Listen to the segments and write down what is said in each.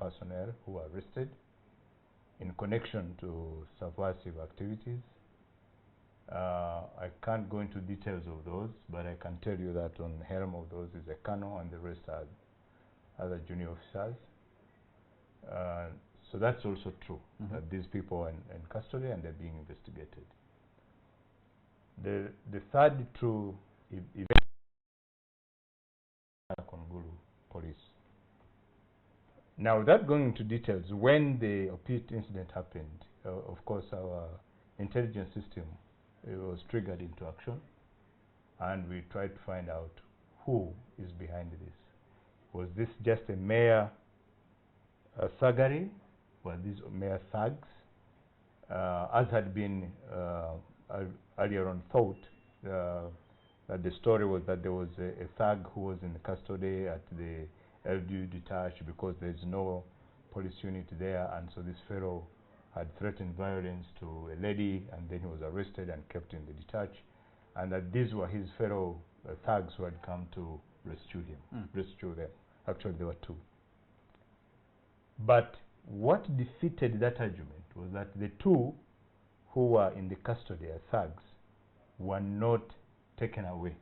personnel who were arrested in connection to subversive activities. I can't go into details of those, but I can tell you that on the helm of those is a colonel and the rest are other junior officers. So that's also true, that these people are in custody and they're being investigated. The third true event on Gulu police. Now, without going into details, when the Opit incident happened, of course, our intelligence system was triggered into action, and we tried to find out who is behind this. Was this just a mere thuggery? Were these mere thugs? As had been earlier on thought, that the story was that there was a thug who was in custody at the LDU detached because there's no police unit there, and so this fellow had threatened violence to a lady, and then he was arrested and kept in the detached, and that these were his fellow thugs who had come to rescue him, rescue them. Actually, there were two. But what defeated that argument was that the two who were in the custody as thugs were not taken away.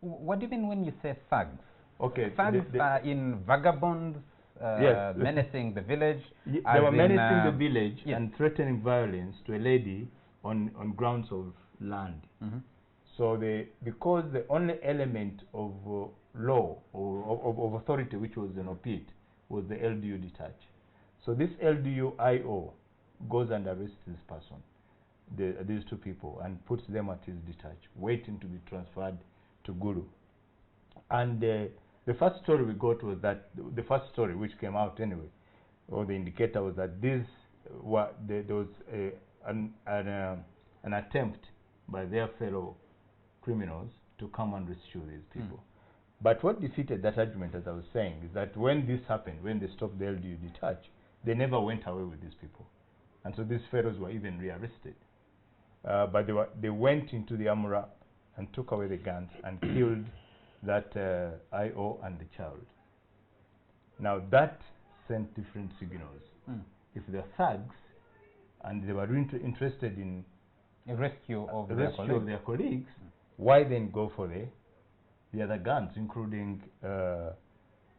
What do you mean when you say thugs? Okay, thugs are in vagabonds, yes, menacing the village. They were menacing the village and threatening violence to a lady on grounds of land. So because the only element of law or of authority which was an Opit was the LDU detached. So this LDU IO goes and arrests this person, these two people, and puts them at his detached, waiting to be transferred to Gulu. And the first story we got was that, the first story which came out anyway, or the indicator was that there was an attempt by their fellow criminals to come and rescue these people. But what defeated that argument, as I was saying, is that when this happened, when they stopped the LDU detached, they never went away with these people. And so these fellows were even rearrested. But they went into the Amura and took away the guns and killed that IO and the child. Now that sent different signals. If they're thugs and they were interested in a rescue of their colleagues, why then go for the other guns, including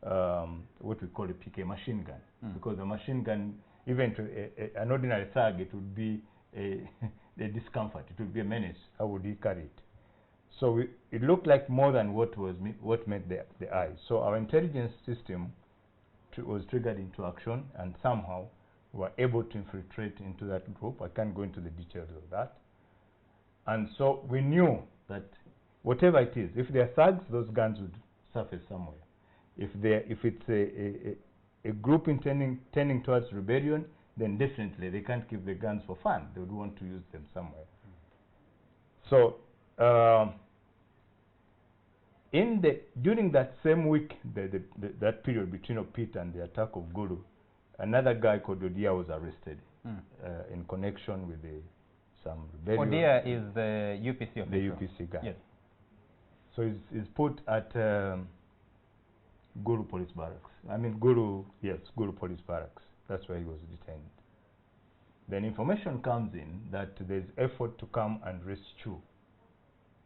what we call a PK machine gun? Because the machine gun, even to an ordinary thug, it would be a discomfort. It would be a menace. How would he carry it? So it looked like more than what met the eye. So our intelligence system was triggered into action, and somehow we were able to infiltrate into that group. I can't go into the details of that. And so we knew that whatever it is, if they're thugs, those guns would surface somewhere. If it's a group tending towards rebellion, then definitely they can't keep the guns for fun. They would want to use them somewhere. So during that same week, that period between Opit and the attack of Gulu, another guy called Odia was arrested in connection with some rebellion. Odia is the UPC officer. The UPC guy. Yes. So he's put at Gulu Police Barracks. I mean, Gulu Police Barracks. That's where he was detained. Then information comes in that there's effort to come and rescue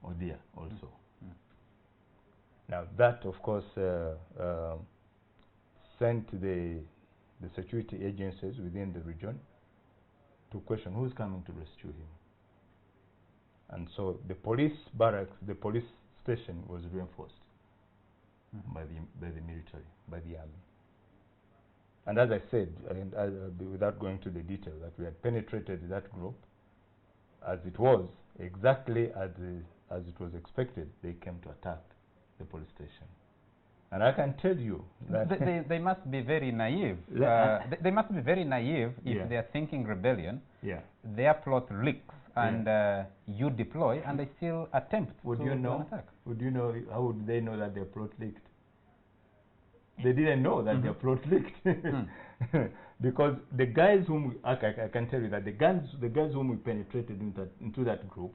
Odia also. Now that, of course, sent the security agencies within the region to question who's coming to rescue him. And so the police barracks, the police station was reinforced by the military, by the army. And as I said, without going to the detail, that we had penetrated that group as it was, exactly as it was expected. They came to attack the police station. And I can tell you that they must be very naive. They must be very naive if they are thinking rebellion. Their plot leaks and you deploy, and they still attempt to attack. Would you know? How would they know that their plot leaked? They didn't know that their plot leaked. Because the guys whom I can tell you that the guys whom we penetrated into that group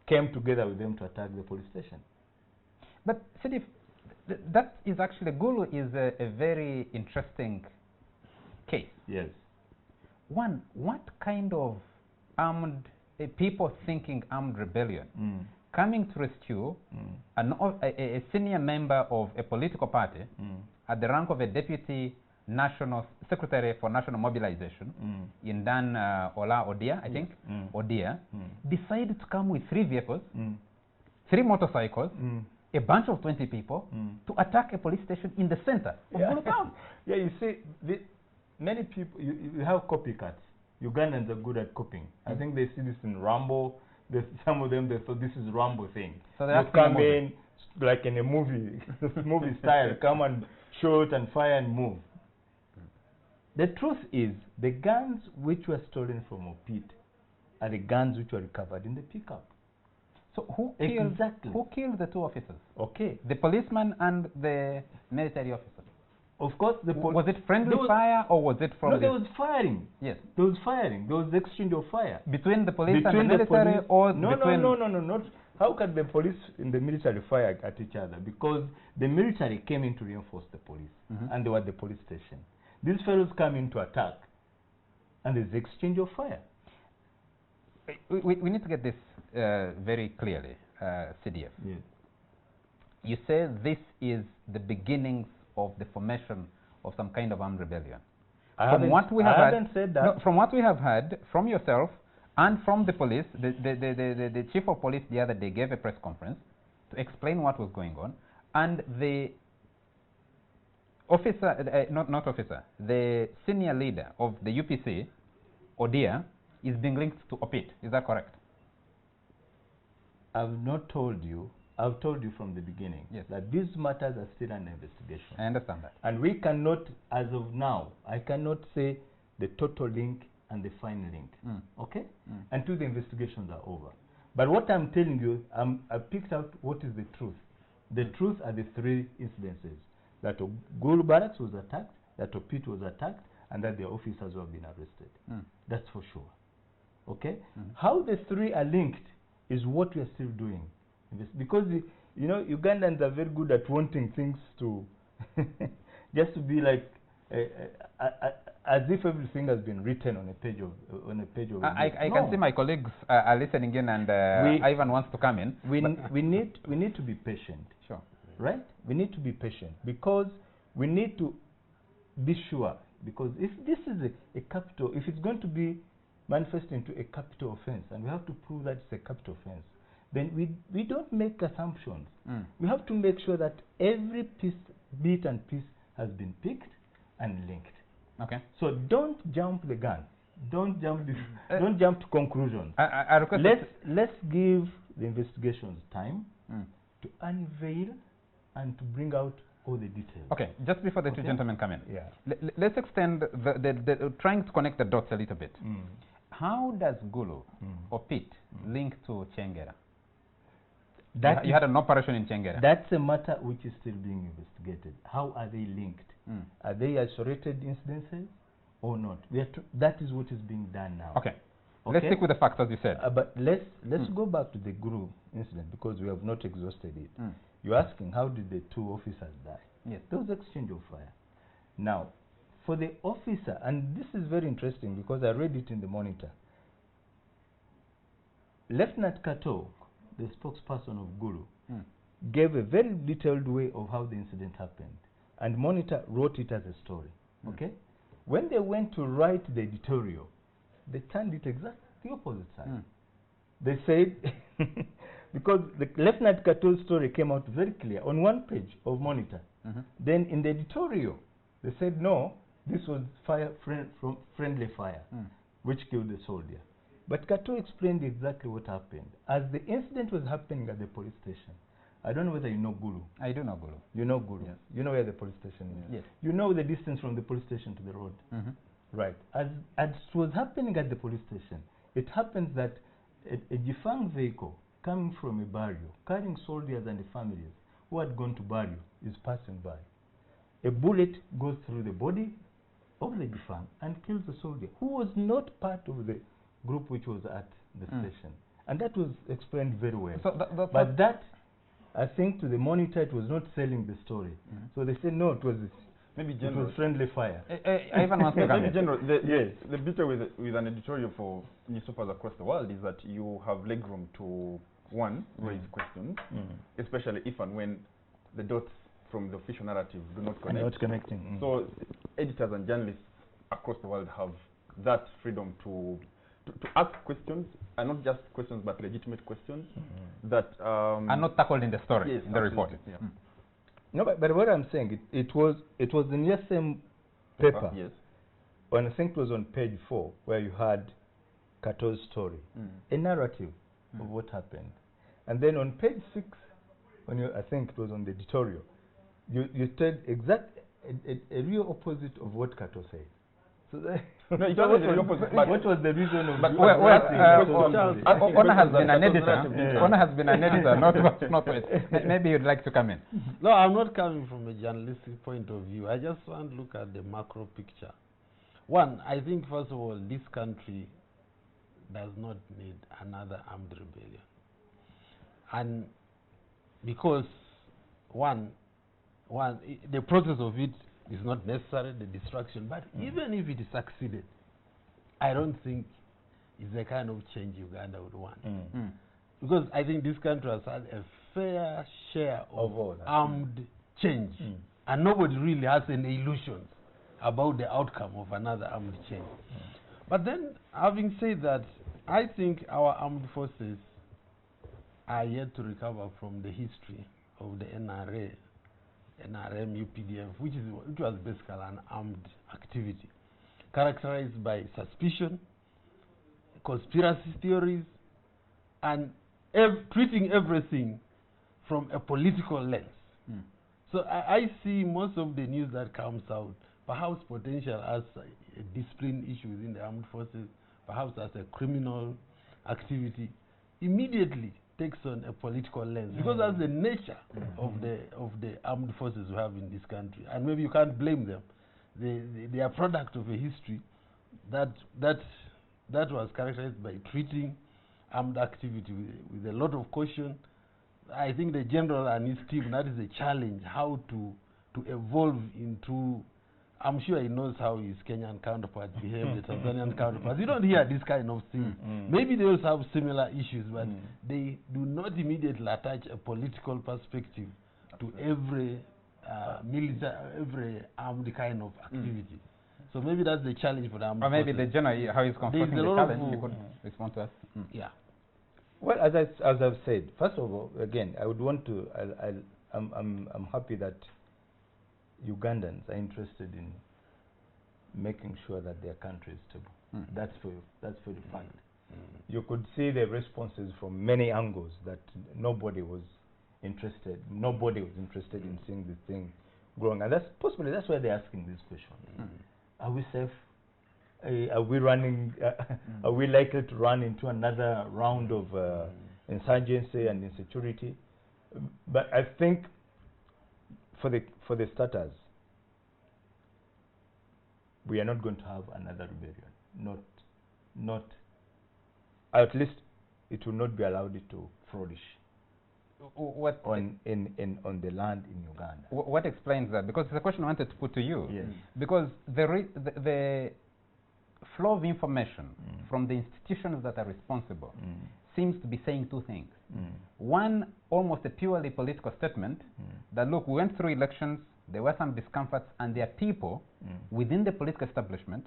came together with them to attack the police station. But Sidif, that is actually, Gulu is a very interesting Yes. One, what kind of armed, people thinking armed rebellion, coming to rescue a senior member of a political party at the rank of a deputy national secretary for national mobilization in Dan Ola Odia, I think, Odia, decided to come with 3 vehicles, 3 motorcycles, a bunch of 20 people to attack a police station in the center of Gulu town. Yeah, you see, many people, you have copycats. Ugandans are good at copying. I think they see this in Rambo. Some of them, they thought this is Rambo thing. So you come in, like in a movie, movie style, come and shoot and fire and move. The truth is, the guns which were stolen from Opit are the guns which were recovered in the pickup. So who killed the 2 officers? Okay. The policeman and the military officer. Of course, was it friendly fire or was it from? No, there was firing. Yes. There was firing. There was exchange of fire between the police and the military, or no, not. How can the police and the military fire at each other? Because the military came in to reinforce the police, and they were at the police station. These fellows come in to attack, and there's exchange of fire. We need to get this very clearly, CDF. Yes. You say this is the beginnings of the formation of some kind of armed rebellion. From what we have heard from yourself and from the police, the chief of police the other day gave a press conference to explain what was going on, and the officer, not officer, the senior leader of the UPC, Odia, is being linked to Opit. Is that correct? I've not told you. I've told you from the beginning that these matters are still under investigation. I understand that. And we cannot, as of now, I cannot say the total link and the fine link, okay? Until the investigations are over. But what I'm telling you, I picked out what is the truth. The truth are the 3 incidences. That Gulu Barracks was attacked, that Opit was attacked, and that their officers have been arrested. That's for sure, okay? How the 3 are linked is what we are still doing. Because, you know, Ugandans are very good at wanting things to just to be like as if everything has been written on a page of I can see my colleagues are listening in, and Ivan wants to come in. We need to be patient. Sure. Right? We need to be patient because we need to be sure, because if this is a capital, if it's going to be manifest into a capital offense, and we have to prove that it's a capital offense, then we don't make assumptions. We have to make sure that every bit and piece has been picked and linked. Okay. So don't jump the gun. Don't jump to conclusions. Let's give the investigations time to unveil and to bring out all the details. Okay. Just before the 2 gentlemen come in, let's extend trying to connect the dots a little bit. How does Gulu or Opit link to Chengera? You had an operation in Chengera. That's a matter which is still being investigated. How are they linked? Are they isolated incidences or not? That is what is being done now. Okay. Let's stick with the facts as you said. But let's go back to the Gulu incident because we have not exhausted it. You're asking how did the 2 officers die? Yes. There was exchange of fire. Now, for the officer, and this is very interesting because I read it in the Monitor. Lieutenant Kato, the spokesperson of Gulu, gave a very detailed way of how the incident happened, and Monitor wrote it as a story. Okay, when they went to write the editorial, they turned it exactly the opposite side. They said because the Lieutenant Kato's story came out very clear on 1 page of Monitor. Then in the editorial, they said no, this was friendly fire, which killed the soldier. But Kato explained exactly what happened. As the incident was happening at the police station, I don't know whether you know Gulu. I do know Gulu. You know Gulu. Yes. You know where the police station is. Yes. You know the distance from the police station to the road. Right. As it was happening at the police station, it happens that a Jifang vehicle coming from a barrio, carrying soldiers and the families who had gone to barrio, is passing by. A bullet goes through the body of the Jifang and kills the soldier, who was not part of the group which was at the station. And that was explained very well. So that, I think, to the Monitor, it was not selling the story. So they said, no, it was Maybe It General. was friendly fire. I even want to Maybe General, Yes. the beauty with an editorial for newspapers across the world is that you have legroom to, one, raise questions, especially if and when the dots from the official narrative do not connect. Not connecting. So editors and journalists across the world have that freedom to ask questions, and not just questions, but legitimate questions that are not tackled in the story, yes, in the report. Yeah. No, but what I'm saying, it was in the same paper. Yes. When I think it was on page 4, where you had Kato's story, a narrative of what happened, and then on page 6, when I think it was on the editorial, you said a real opposite of what Kato said. So no, it wasn't the real opposite. But what was the reason of? But Ona has been an editor. Ona has been an editor, not maybe you'd like to come in. No, I'm not coming from a journalistic point of view. I just want to look at the macro picture. One, I think first of all, this country does not need another armed rebellion, and because the process of it is not necessary, the destruction, but even if it succeeded, I don't think it's the kind of change Uganda would want. Because I think this country has had a fair share of armed change, and nobody really has any illusions about the outcome of another armed change. But then, having said that, I think our armed forces are yet to recover from the history of the NRA, NRM, UPDF, which was basically an armed activity, characterized by suspicion, conspiracy theories, and treating everything from a political lens. So I see most of the news that comes out, perhaps potential as a discipline issue within the armed forces, perhaps as a criminal activity, immediately takes on a political lens, because that's the nature of the armed forces we have in this country, and maybe you can't blame them. They are product of a history that was characterized by treating armed activity with a lot of caution. I think the general and his team, that is a challenge, how to evolve into. I'm sure he knows how his Kenyan counterparts behave, the Tanzanian counterparts. You don't hear this kind of thing. Maybe they also have similar issues, but they do not immediately attach a political perspective to every military, every armed kind of activity. So maybe that's the challenge for the armed Or maybe forces. the general, how he's confronting the challenge, you could respond to us. Yeah. Well, as I've said, first of all, again, I would want to. I'm happy that Ugandans are interested in making sure that their country is stable. That's for the fact. You could see the responses from many angles that nobody was interested. Nobody was interested in seeing this thing growing, and that's why they're asking this question: Are we safe? Are we running? Are we likely to run into another round of insurgency and insecurity? But I think for the starters, we are not going to have another rebellion. Not. At least it will not be allowed to flourish on the land in Uganda. What explains that? Because it's a question I wanted to put to you. Yes. Because the flow of information from the institutions that are responsible seems to be saying two things. One, almost a purely political statement, that look, we went through elections, there were some discomforts, and there are people within the political establishment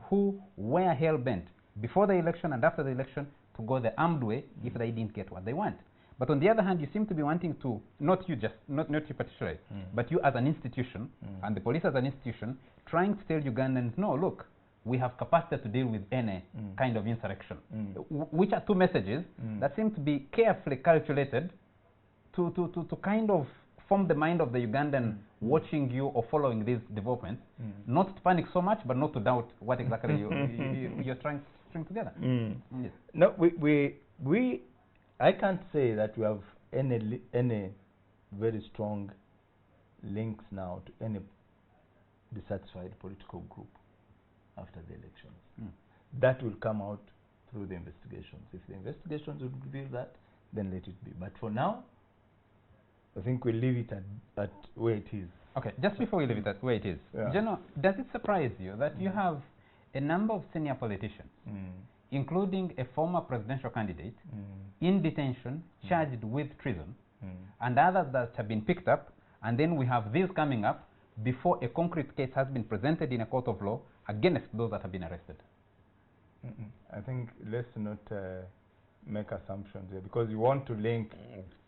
who were hell-bent before the election and after the election to go the armed way if they didn't get what they want. But on the other hand, you seem to be wanting to, not you particularly, but you as an institution, and the police as an institution, trying to tell Ugandans, no, look, we have capacity to deal with any kind of insurrection. Which are two messages that seem to be carefully calculated to kind of form the mind of the Ugandan watching you or following these developments, not to panic so much, but not to doubt what exactly you're trying to string together. Yes. No, I can't say that we have any very strong links now to any dissatisfied political group after the elections. That will come out through the investigations. If the investigations will reveal that, then let it be. But for now, I think we'll leave it at where it is. Okay, just before we leave it at where it is, Yeah. General, does it surprise you that you have a number of senior politicians, including a former presidential candidate, in detention, charged with treason, and others that have been picked up, and then we have these coming up before a concrete case has been presented in a court of law against those that have been arrested? I think let's not make assumptions here, because you want to link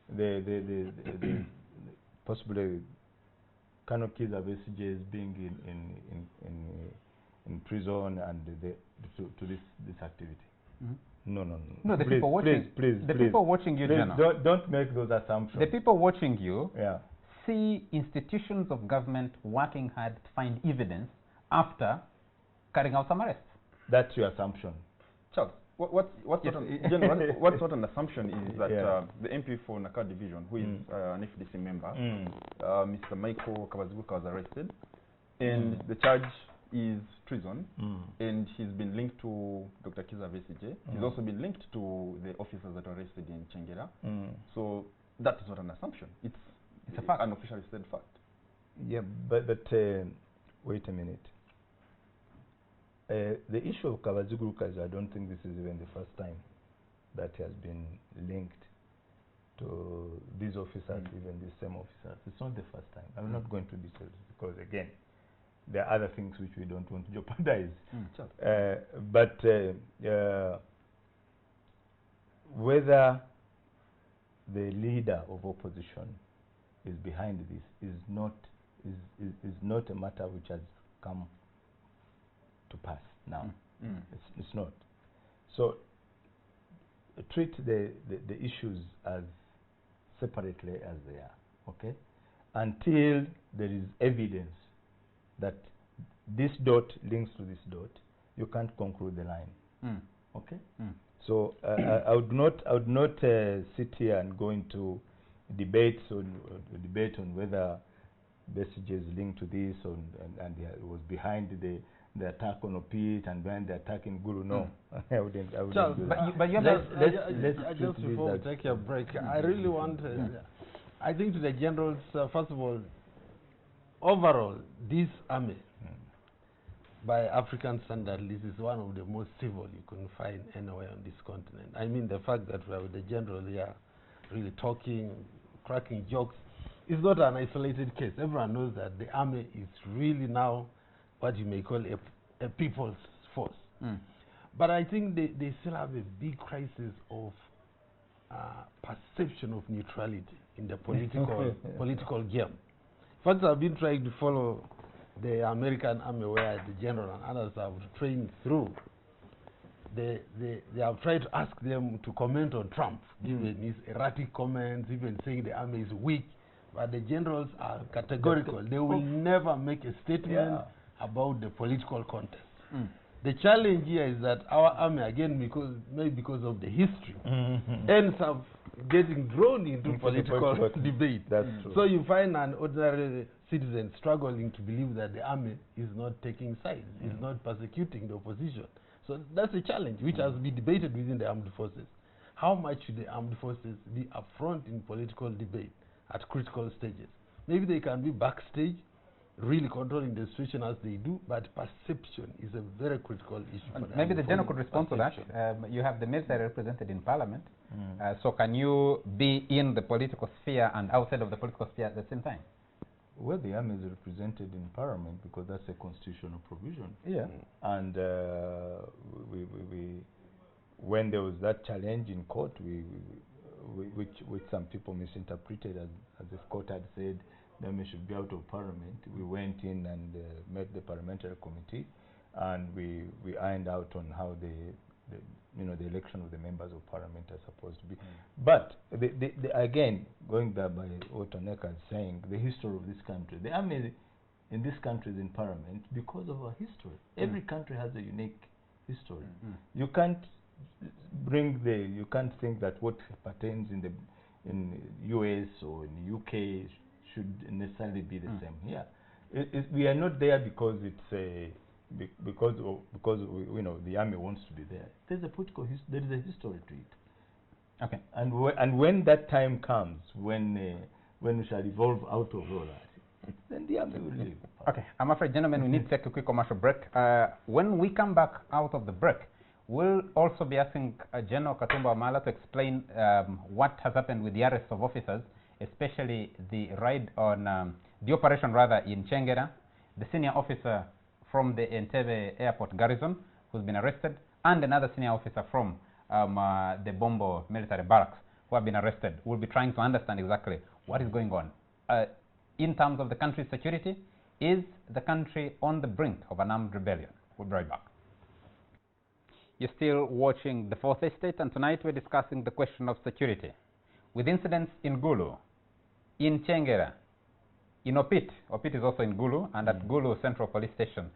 the possibly Kanoki's Besige being in prison and to this activity. No. No, the Please, people watching. please, the people watching you, please, General. don't make those assumptions. The people watching you Yeah. see institutions of government working hard to find evidence after carrying out some arrests. That's your assumption. Charles, what's Yes. not an, General, what's not an assumption is that Yeah. the MP for Nakar Division, who is an FDC member, Mr. Michael Kabazuka, was arrested, and the charge is treason, and he's been linked to Dr. Kiza Besige. He's also been linked to the officers that were arrested in Chengera. So that is not an assumption. It's a fact. An officially said fact. Yeah, but wait a minute. The issue of Kabazugurukas, I don't think this is even the first time that has been linked to these officers, even these same officers. It's not the first time. I'm not going to details because, again, there are other things which we don't want to jeopardize. But whether the leader of opposition is behind this is not a matter which has come to pass now. It's not. So treat the issues as separately as they are, okay? Until there is evidence that this dot links to this dot, you can't conclude the line, okay? So I would not sit here and go into debate on whether Besige is linked to this and it was behind the attack on Opit and behind the attack in Gulu. No, I wouldn't Charles, do but that. but you have just before we take a break, I really want, I think to the generals, first of all, overall, this army, by African standard, this is one of the most civil you can find anywhere on this continent. I mean, the fact that we are with the general here, really talking, cracking jokes, is not an isolated case. Everyone knows that the army is really now what you may call a people's force. But I think they still have a big crisis of perception of neutrality in the political game. First, I've been trying to follow the American army where the general and others have trained through. They have tried to ask them to comment on Trump, even his erratic comments, even saying the army is weak. But the generals are categorical. They will never make a statement about the political contest. The challenge here is that our army, again, maybe because of the history, ends up getting drawn into political debate. That's true. So you find an ordinary citizen struggling to believe that the army is not taking sides, is not persecuting the opposition. So that's a challenge which has been debated within the armed forces. How much should the armed forces be upfront in political debate at critical stages? Maybe they can be backstage, really controlling the situation as they do, but perception is a very critical issue. Maybe the general could respond to that. You have the military represented in parliament. So can you be in the political sphere and outside of the political sphere at the same time? Well, the army is represented in parliament because that's a constitutional provision. Yeah. And when there was that challenge in court, which some people misinterpreted as if court had said the army should be out of parliament, we went in and met the parliamentary committee, and we ironed out on how the election of the members of parliament are supposed to be. But again, going back by what Oneka is saying, the history of this country, the army in this country is in parliament because of our history. Every country has a unique history. You can't you can't think that what pertains in US or in UK should necessarily be the same here. We are not there because it's because the army wants to be there. There's a political there is a history to it. And when that time comes, when we shall evolve out of all that, then the army will leave. Okay, I'm afraid, gentlemen, we need to take a quick commercial break. When we come back out of the break, we'll also be asking General Katumba Wamala to explain what has happened with the arrest of officers, especially the raid on, the operation rather, in Chengera, the senior officer from the Entebbe Airport garrison who's been arrested, and another senior officer from the Bombo military barracks who have been arrested. We'll be trying to understand exactly what is going on. In terms of the country's security, is the country on the brink of an armed rebellion? We'll be right back. You're still watching The Fourth Estate, and tonight we're discussing the question of security. With incidents in Gulu, in Chengera, in Opit. Opit is also in Gulu, and at Gulu Central Police Station,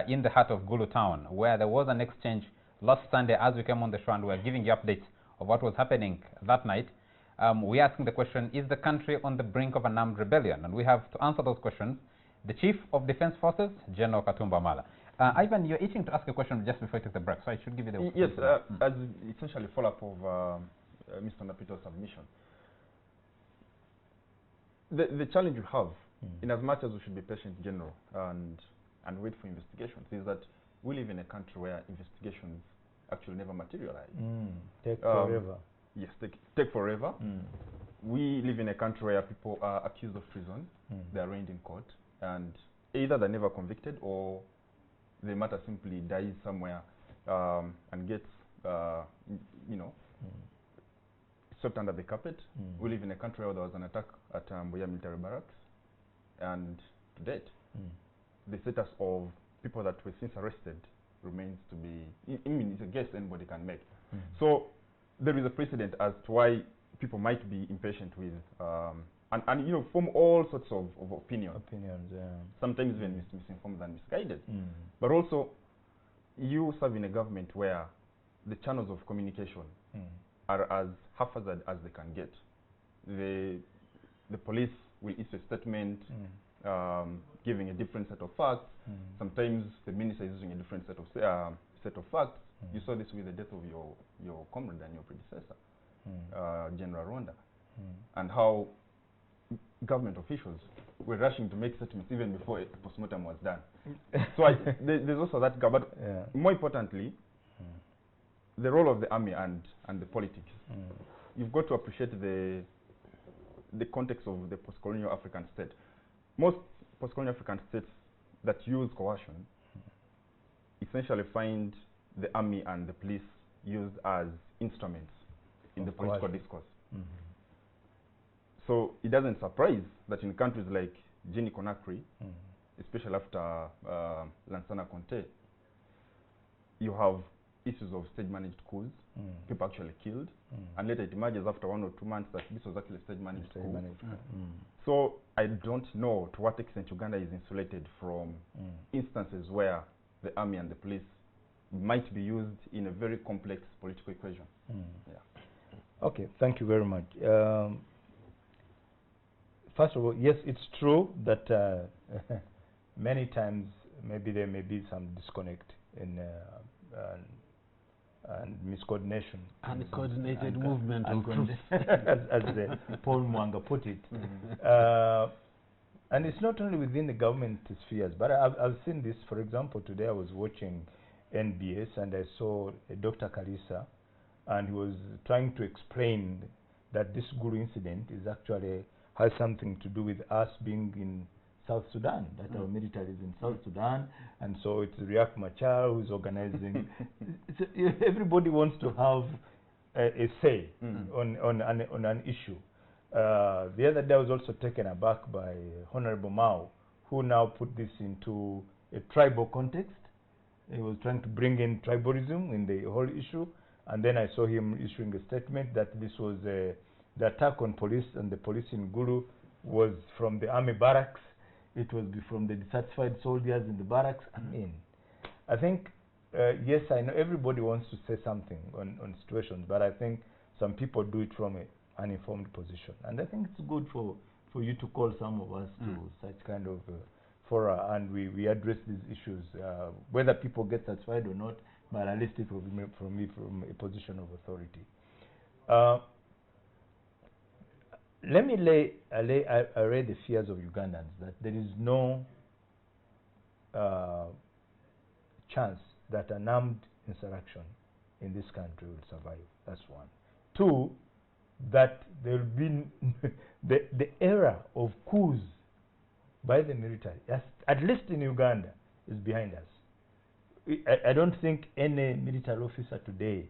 in the heart of Gulu town, where there was an exchange last Sunday as we came on the show, and we were giving you updates of what was happening that night. We're asking the question, is the country on the brink of an armed rebellion? And we have to answer those questions the Chief of Defence Forces, General Katumba Wamala. Ivan, you're itching to ask a question just before I take the break, so I should give you the... Yes, as essentially follow-up of Mr. Napito's submission. The challenge you have, in as much as we should be patient in general and wait for investigations, is that we live in a country where investigations actually never materialize. Take forever. Yes, take forever. We live in a country where people are accused of treason, they are arraigned in court, and either they're never convicted or the matter simply dies somewhere and gets, swept under the carpet. We live in a country where there was an attack at Mbuya military barracks, and to date, the status of people that were since arrested remains to be, I mean, it's a guess anybody can make. So there is a precedent as to why people might be impatient with, and form all sorts of opinions. Sometimes even misinformed and misguided. But also, you serve in a government where the channels of communication are as haphazard as they can get. The police will issue a statement giving a different set of facts. Sometimes the minister is using a different set of facts. You saw this with the death of your comrade and your predecessor, General Rwanda, and how government officials were rushing to make statements even before a postmortem was done. So there's also that, but more importantly, the role of the army and the politics. You've got to appreciate the context of the post-colonial African state. Most post-colonial African states that use coercion essentially find the army and the police used as instruments in the political discourse. So it doesn't surprise that in countries like Guinea Conakry, especially after Lansana Conté, you have issues of stage-managed coups, people actually killed, and later it emerges after 1 or 2 months that this was actually a stage-managed coup. So I don't know to what extent Uganda is insulated from instances where the army and the police might be used in a very complex political equation. Okay, thank you very much. First of all, yes, it's true that many times maybe there may be some disconnect in and miscoordination. Uncoordinated movement of troops. as Paul Mwanga put it. And it's not only within the government spheres, but I've seen this. For example, today I was watching NBS and I saw Dr. Kalisa, and he was trying to explain that this Gulu incident is actually has something to do with us being in South Sudan, that our military is in South Sudan, and so it's Riek Machar who's organizing. Everybody wants to have a say on an issue. The other day I was also taken aback by Honorable Mao, who now put this into a tribal context. He was trying to bring in tribalism in the whole issue, and then I saw him issuing a statement that this was the attack on police, and the police in Gulu was from the army barracks. It was from the dissatisfied soldiers in the barracks. I mean, I think, yes, I know everybody wants to say something on situations, but I think some people do it from an uninformed position. And I think it's good for you to call some of us to such kind of fora, and we address these issues, whether people get satisfied or not, but at least it will be from a position of authority. let me array the fears of Ugandans that there is no chance that an armed insurrection in this country will survive. That's one. Two, that there will be the era of coups by the military, at least in Uganda, is behind us. I don't think any military officer today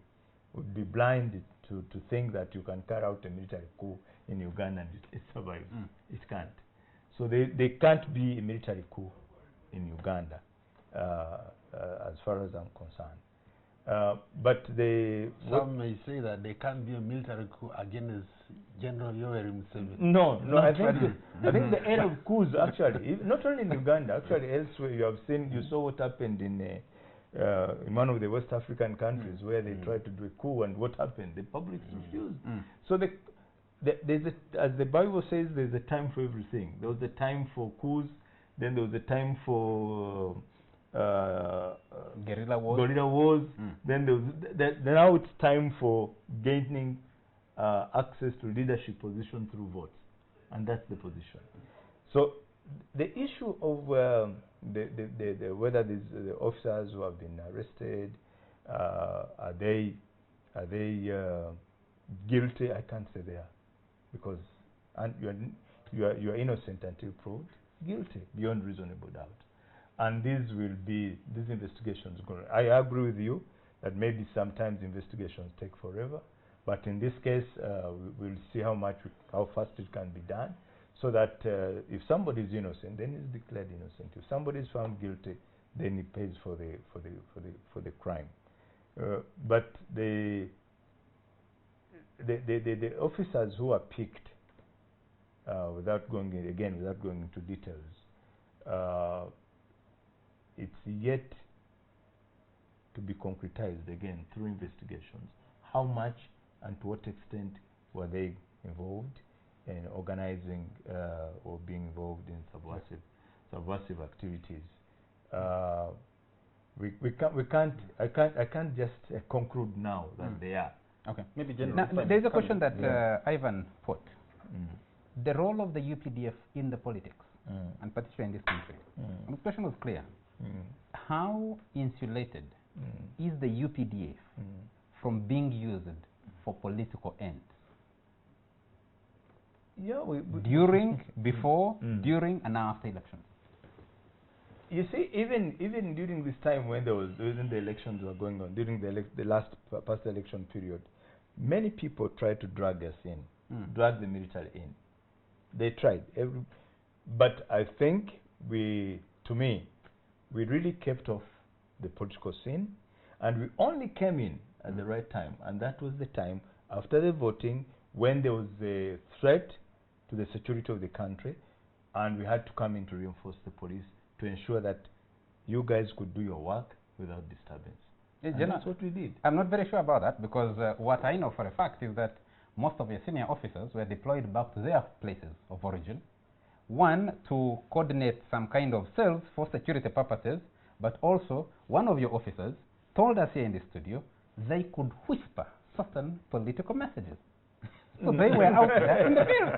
would be blind to think that you can carry out a military coup in Uganda and it survives. It can't. So there can't be a military coup in Uganda, as far as I'm concerned. But some may say that there can't be a military coup against General Yoweri Museveni. No, I think the era of coups actually, not only in Uganda, actually elsewhere you saw what happened in one of the West African countries where they tried to do a coup, and what happened? The public refused. So there's as the Bible says, there's a time for everything. There was a time for coups, then there was a time for guerrilla wars. Then now it's time for gaining access to leadership position through votes, and that's the position. So the issue of whether the officers who have been arrested are they guilty? I can't say they are, because you are innocent until proved guilty beyond reasonable doubt. And these investigations go. I agree with you that maybe sometimes investigations take forever, but in this case, we'll see how fast it can be done, so that if somebody is innocent, then he's declared innocent. If somebody is found guilty, then he pays for the crime. But the officers who are picked, without going into details, it's yet to be concretized again through investigations. How much and to what extent were they involved in organizing or being involved in subversive activities? I can't just conclude now that they are. Okay. Maybe now, there's a question that Ivan put. The role of the UPDF in the politics, and particularly in this country. The question was clear. How insulated is the UPDF from being used for political ends? Yeah, during, before, during, and after elections. You see, even during this time when the elections were going on, during the last past election period, many people tried to drag us in, drag the military in. They tried, but I think we really kept off the political scene, and we only came in at the right time, and that was the time after the voting, when there was a threat to the security of the country, and we had to come in to reinforce the police to ensure that you guys could do your work without disturbance. And that's what we did. I'm not very sure about that, because what I know for a fact is that most of your senior officers were deployed back to their places of origin. One, to coordinate some kind of cells for security purposes, but also one of your officers told us here in the studio they could whisper certain political messages. So they were out there in the field.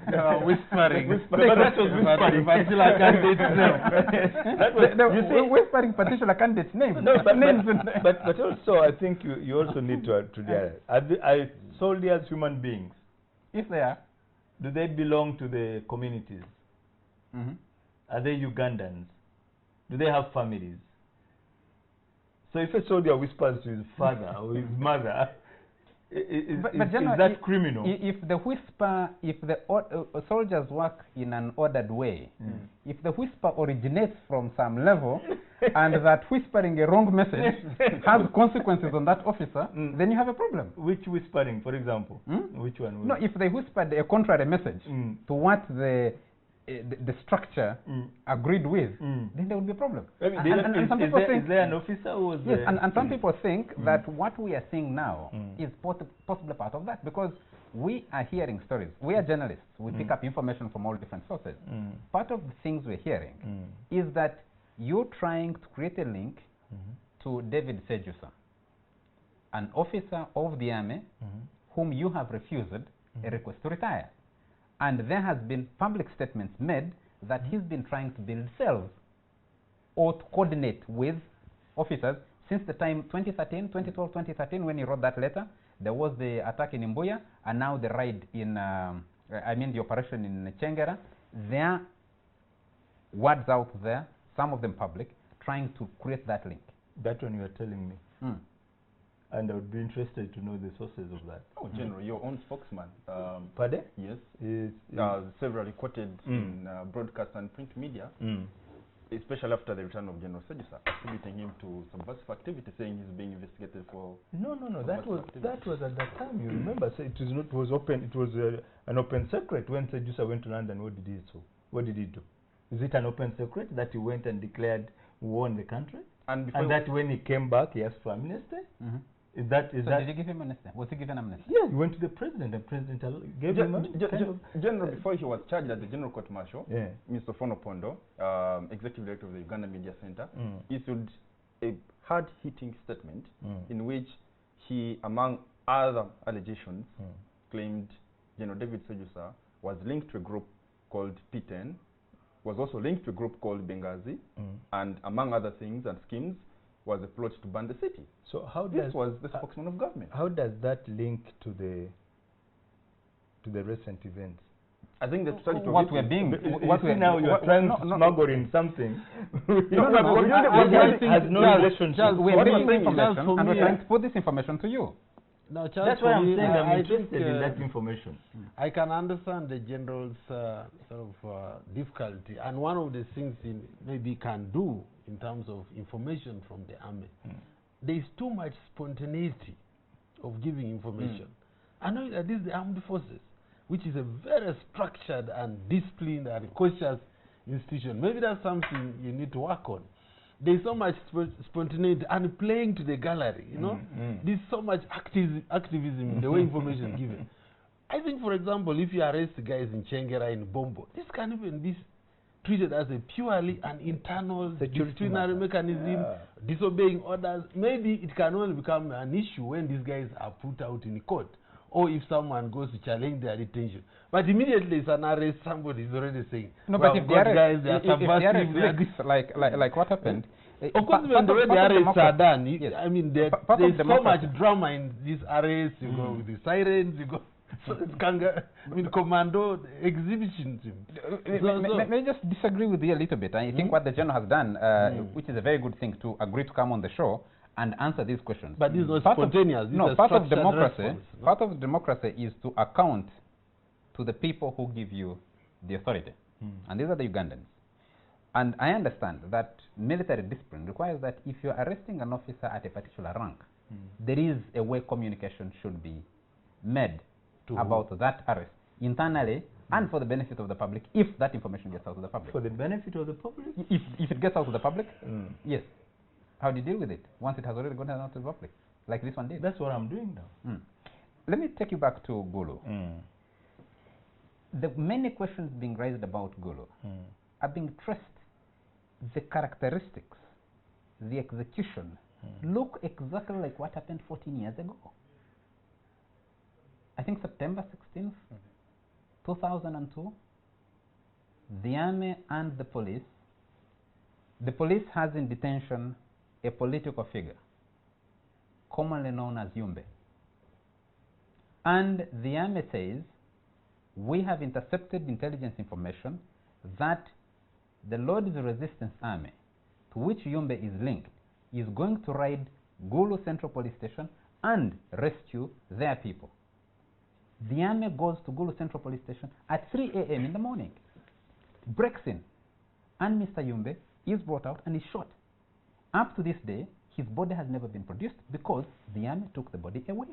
They were whispering. That was whispering particular candidate's name. They were whispering particular candidate's name. No, but also I think you also need to realize, are soldiers human beings? If they are. Do they belong to the communities? Are they Ugandans? Do they have families? So if a soldier whispers to his father or his mother, is that criminal? If the soldiers work in an ordered way, if the whisper originates from some level and that whispering a wrong message has consequences on that officer, then you have a problem. Which whispering, for example? Which one? No, if they whispered a contrary message to what the structure agreed with, then there would be a problem. I mean, and some people think, is there an officer who was yes, and some people think that what we are seeing now is possibly part of that, because we are hearing stories. We are journalists. We pick up information from all different sources. Part of the things we're hearing is that you're trying to create a link to David Sejusa, an officer of the army whom you have refused a request to retire. And there has been public statements made that he's been trying to build cells or to coordinate with officers since the time 2012, 2013, when he wrote that letter. There was the attack in Mbuya, and now the raid in, the operation in Chengera. There are words out there, some of them public, trying to create that link. That one you are telling me. And I would be interested to know the sources of that. Oh, General, your own spokesman. Pardon? Yes. Is Severally quoted in broadcast and print media, especially after the return of General Sejusa, attributing him to subversive activity, saying he's being investigated for. No. That was at that time. You remember? So it was not. It was open. It was an open secret when Sejusa went to London. What did he do? What did he do? Is it an open secret that he went and declared war on the country? And that when he came back, he asked for amnesty? Is that did you give him amnesty? Was he given amnesty? Yeah, he went to the president, and president gave him General, before he was charged at the General Court Martial, Mr. Fono Pondo, Executive Director of the Uganda Media Center, issued a hard-hitting statement in which he, among other allegations, claimed General David Sejusa was linked to a group called P10, was also linked to a group called Benghazi, and among other things and schemes, was a plot to burn the city. So how this was the spokesman of government. How does that link to the recent events? I think the strategy now you are trying to smuggle in something. We're bringing information, and we're trying to put this information to you. Now, that's why I'm saying I'm interested in that information. I can understand the general's difficulty, and one of the things he maybe can do in terms of information from the army, there is too much spontaneity of giving information. I know that this is the armed forces, which is a very structured and disciplined and cautious institution. Maybe that's something you need to work on. There's so much spontaneity and playing to the gallery, you know. There's so much activism in the way information is given. I think, for example, if you arrest guys in Chengera, in Bombo, this can even be treated as a purely an internal disciplinary mechanism, disobeying orders. Maybe it can only become an issue when these guys are put out in court, or if someone goes to challenge their detention. But immediately it's an arrest, somebody is already saying, no, but if the arrest, guys, they are subversive, like what happened. Of course, when the way the arrests are done, I mean, there's so much drama in these arrests. You go with the sirens, you go, commando exhibitions. May I just disagree with you a little bit? I think what the general has done, which is a very good thing, to agree to come on the show and answer these questions. But this is not spontaneous. Part of democracy. Part of democracy is to account to the people who give you the authority, and these are the Ugandans. And I understand that military discipline requires that if you're arresting an officer at a particular rank, there is a way communication should be made about that arrest internally and for the benefit of the public, if that information gets out to the public. For the benefit of the public? If it gets out to the public, yes. How do you deal with it once it has already gone out to the public, like this one did? That's what I'm doing now. Let me take you back to Gulu. The many questions being raised about Gulu are being traced. The characteristics, the execution, look exactly like what happened 14 years ago. I think September 16th, 2002, the army and the police has in detention a political figure, commonly known as Yumbe. And the army says, we have intercepted intelligence information that the Lord's Resistance Army, to which Yumbe is linked, is going to raid Gulu Central Police Station and rescue their people. The army goes to Gulu Central Police Station at 3 a.m. in the morning, breaks in, and Mr. Yumbe is brought out and is shot. Up to this day, his body has never been produced because the army took the body away.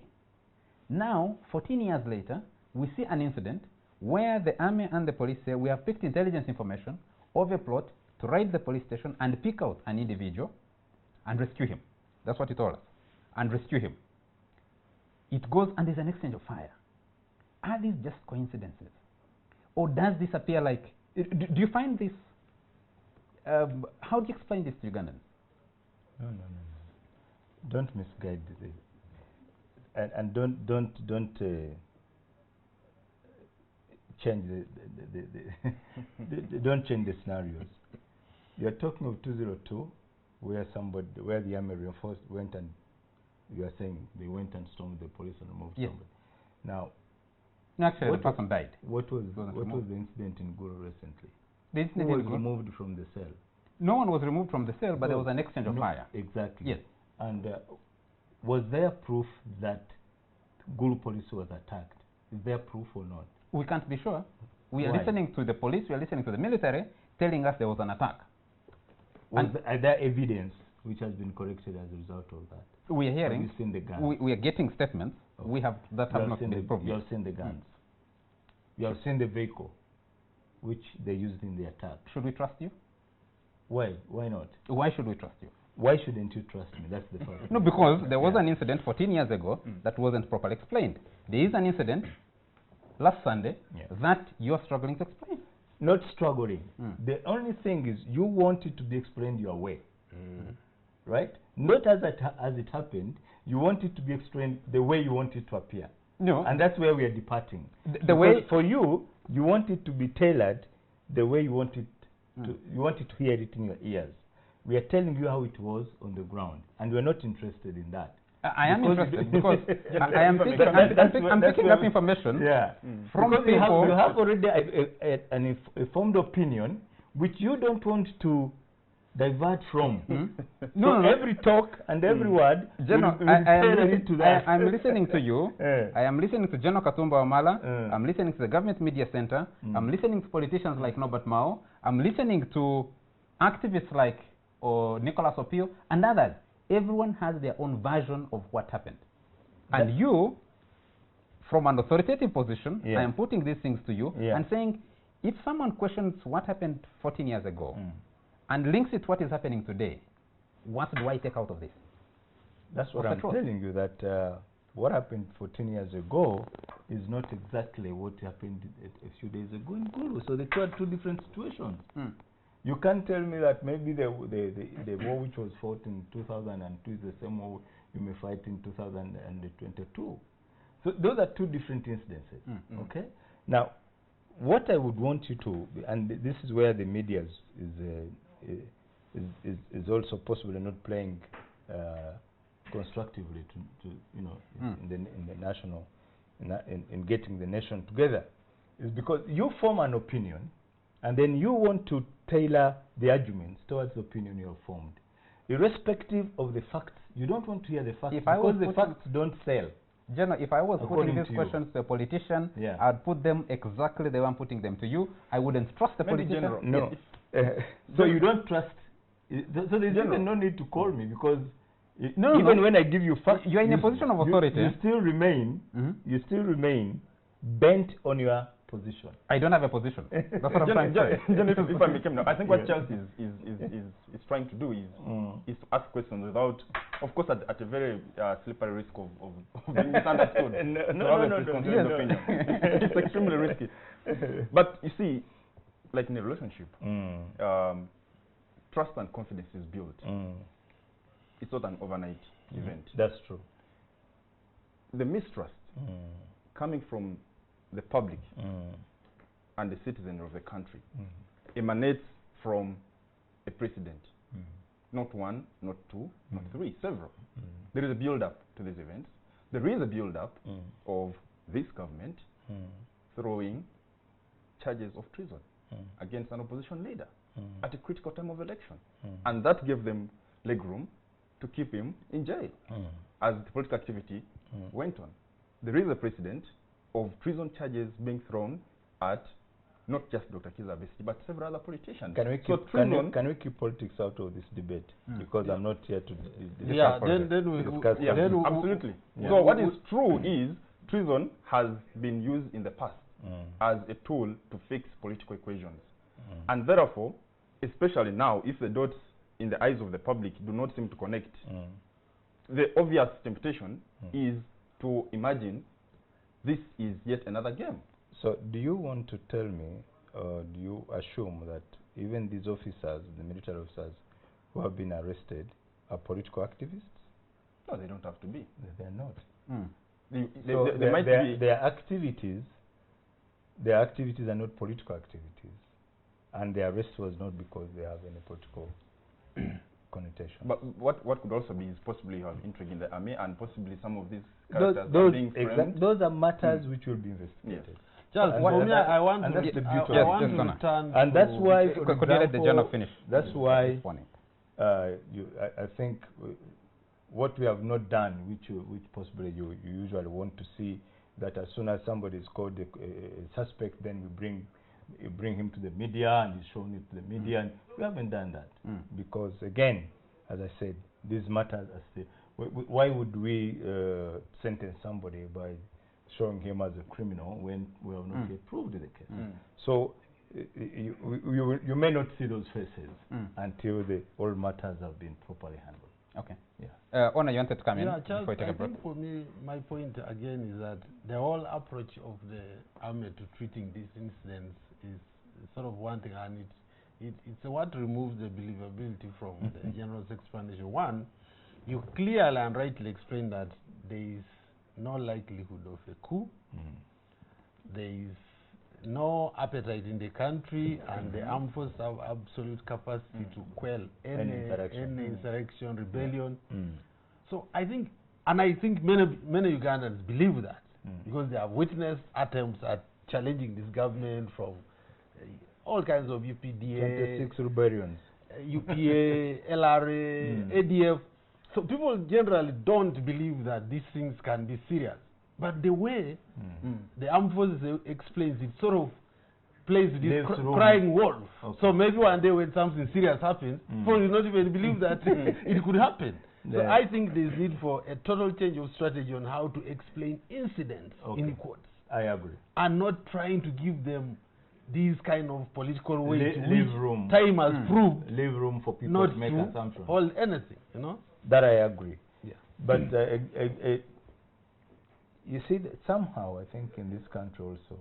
Now, 14 years later, we see an incident where the army and the police say, we have picked intelligence information of a plot to raid the police station and pick out an individual and rescue him. That's what he told us. And rescue him. It goes and there's an exchange of fire. Are these just coincidences? Or does this appear like... Do you find this... how do you explain this to Ugandans? No. Don't misguide this. And don't change they don't change the scenarios. You are talking of 202, where the army reinforced went and you are saying they went and stormed the police and removed Yes. somebody. Now, Actually, the person died. what was the incident in Gulu recently? The incident Who in was Gulu- removed from the cell? No one was removed from the cell, but there No, was an exchange of no, fire. Exactly. Yes. And was there proof that Gulu police was attacked? Is there proof or not? We can't be sure. We are Why? listening to the police, we are listening to the military, telling us there was an attack. Are there evidence which has been collected as a result of that? We are hearing. Have you seen the guns? We are getting statements. Okay. We have that You have not seen been the- proved. You have seen the guns. You have seen the vehicle which they used in the attack. Should we trust you? Why? Why not? Why should we trust you? Why shouldn't you trust me? That's the first. No, because there was Yeah. an incident 14 years ago that wasn't properly explained. There is an incident last Sunday Yeah. that you're struggling to explain. Not struggling. Mm. The only thing is you want it to be explained your way, right? Not as it happened. You want it to be explained the way you want it to appear, No, and that's where we are departing. the way Because for you, you want it to be tailored the way you want it to. You want it to hear it in your ears. We are telling you how it was on the ground, and we are not interested in that. I am Because interested you- because I am picking, That's I'm where- picking up information Yeah. from Because people. you have already a formed opinion which you don't want to divert from. No, no. Every talk and every word General, will tailor it to that. I'm listening to you. Eh. I am listening to General Katumba Wamala. Eh. I'm listening to the Government Media Center. I'm listening to politicians like Norbert Mao. I'm listening to activists like Nicholas Opio and others. Everyone has their own version of what happened. And you, from an authoritative position, Yeah. I am putting these things to you Yeah. and saying, if someone questions what happened 14 years ago and links it to what is happening today, what do I take out of this? That's what What's I'm the truth? telling you, that what happened 14 years ago is not exactly what happened a few days ago in Gulu. So the two are two different situations. You can't tell me that maybe the war which was fought in 2002 is the same war you may fight in 2022. So those are two different incidences. Okay. Now, what I would want you to, and this is where the media is also possibly not playing constructively to in the national in getting the nation together, is because you form an opinion and then you want to tailor the arguments towards the opinion you have formed, irrespective of the facts. You don't want to hear the facts If I was because the putting- facts don't sell. General, if I was According putting to these you. questions to a politician, Yeah. I'd put them exactly the way I'm putting them to you. I wouldn't trust the Maybe politician. general. No. So you don't trust. So there's even no need to call me because No, even no. when I give you facts, You are in a position of authority. You still remain. You still remain bent on your position. I don't have a position. That's what I'm trying to say. If I may come now, I think what Yeah. Chelsea is trying to do is to ask questions without, of course, at a very slippery risk of being misunderstood. No. Yes. Opinion. It's extremely risky. But you see, like in a relationship, trust and confidence is built. It's not an overnight event. That's true. The mistrust coming from the public and the citizenry of the country emanates from a precedent. Not one, not two, not three, several. There is a build-up to these events. There is a build-up of this government throwing charges of treason against an opposition leader at a critical time of election. And that gave them legroom to keep him in jail as the political activity went on. There is a precedent of treason charges being thrown at not just Dr. Kizza Besigye, but several other politicians. Can we So keep treason, can we keep politics out of this debate? Because I'm not here to Yeah, discuss then we discuss yeah, then we- absolutely. Yeah. So what is true is treason has been used in the past as a tool to fix political equations. And therefore, especially now, if the dots in the eyes of the public do not seem to connect, the obvious temptation is to imagine this is yet another game. So do you want to tell me, or do you assume that even these officers, the military officers who have been arrested, are political activists? No, they don't have to be. They are not. They So might be. their activities their activities are not political activities, and their arrest was not because they have any political connotation. But what could also be is possibly you have intrigue in the army, and possibly some of these Those, characters are being exact, framed. those are matters which will be investigated. Yes. Charles, And for that- me, I want and to, that's the I beauty of it. want Yes, to Ghana. return And to that's why, for Could you let the journal example, finish? that's why Responding. I think what we have not done, which possibly you usually want to see, that as soon as somebody is called a suspect, then we bring him to the media and he's shown it to the media. And we haven't done that because, again, as I said, these matters are still. Why would we sentence somebody by showing him as a criminal when we have not yet proved the case? So you may not see those faces until all matters have been properly handled. Okay. Yeah. Ona, you wanted to come in Yeah, Charles, before you take I a break? think for me, my point again is that the whole approach of the army to treating these incidents is sort of one thing, and it's what removes the believability from the general's explanation. One, you clearly and rightly explain that there is no likelihood of a coup. There is no appetite in the country, and the armed forces have absolute capacity to quell any insurrection, rebellion. So I think many Ugandans believe that because they have witnessed attempts at challenging this government from all kinds of UPDF, 26 rebellions. UPA, LRA, ADF. So people generally don't believe that these things can be serious. But the way the armed forces explains it sort of plays this crying wolf. Okay. So maybe one day when something serious happens, people will not even believe that it could happen. So I think there's need for a total change of strategy on how to explain incidents in quotes. I agree. And not trying to give them these kind of political weight, leave room. Time has proved. Leave room for people not to make assumptions. Hold anything, you know. That I agree. Yeah. But you see, that somehow I think in this country also,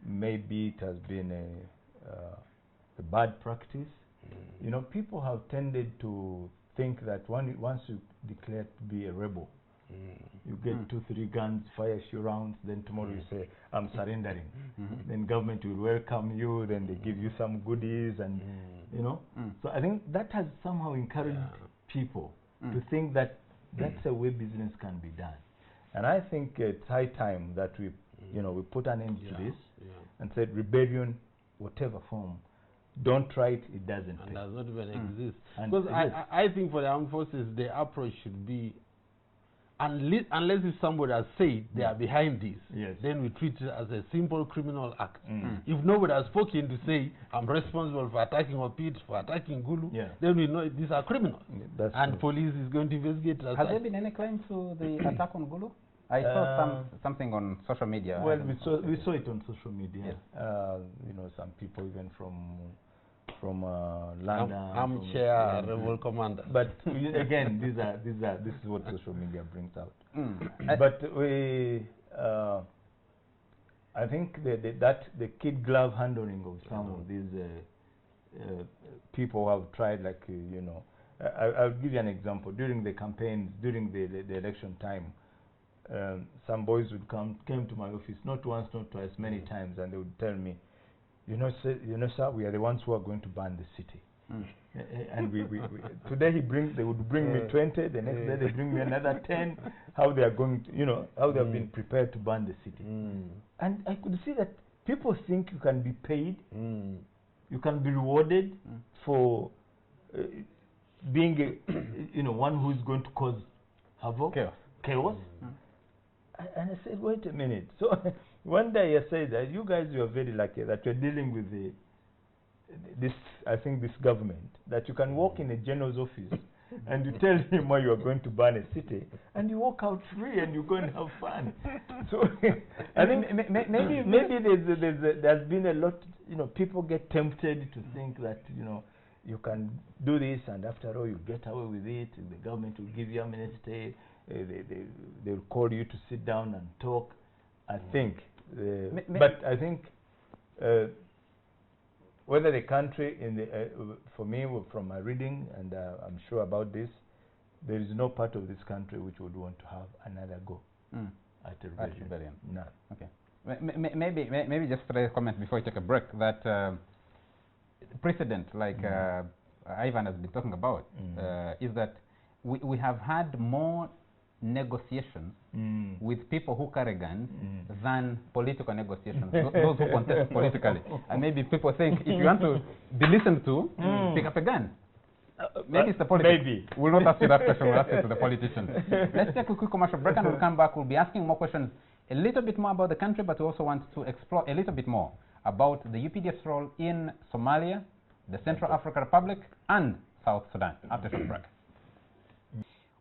maybe it has been a bad practice. You know, people have tended to think that once you declare to be a rebel, you get 2-3 guns, fire a few rounds, then tomorrow you say, I'm surrendering. Then government will welcome you, then they give you some goodies, and you know. So I think that has somehow encouraged people to think that that's the way business can be done. And I think it's high time that we put an end to this and said rebellion, whatever form, don't try it, it doesn't pay. And does not even exist. And because I think for the armed forces, the approach should be, unless if somebody has said they are behind this, then we treat it as a simple criminal act. If nobody has spoken to say, I'm responsible for attacking Opit, for attacking Gulu, then we know these are criminals. And police is going to investigate. Has there been any claim to the attack on Gulu? I saw something on social media. Well, we saw it on social media. You know, some people even from London, armchair rebel commander. But again, this is what social media brings out. But I think that the kid glove handling of some of these people who have tried, like I'll give you an example. During the campaigns, during the election time, some boys would came to my office, not once, not twice, many times, and they would tell me, sir, we are the ones who are going to burn the city. And today they would bring me 20, the next day they bring me another 10, how they are going to, how they have been prepared to burn the city. And I could see that people think you can be paid, you can be rewarded for being one who is going to cause havoc, chaos. And I said, wait a minute. So one day I said that you guys, you are very lucky that you're dealing with this government, that you can walk in a general's office and you tell him why you are going to burn a city, and you walk out free and you go and have fun. So I think maybe there's been a lot, people get tempted to think that, you can do this and after all you get away with it, the government will give you amnesty, they will call you to sit down and talk. I think, but I think whether the country, for me, from my reading, and I'm sure about this, there is no part of this country which would want to have another go at a rebellion. None. Okay. Maybe just a comment before we take a break that precedent, like Ivan has been talking about, is that we have had more negotiations with people who carry guns than political negotiations, those who contest politically. And maybe people think if you want to be listened to, pick up a gun. Maybe it's the politics. Maybe. We'll not ask you that question, we'll ask it to the politicians. Let's take a quick commercial break and we'll come back. We'll be asking more questions, a little bit more about the country, but we also want to explore a little bit more about the UPDF's role in Somalia, the Central African Republic, and South Sudan. After the break.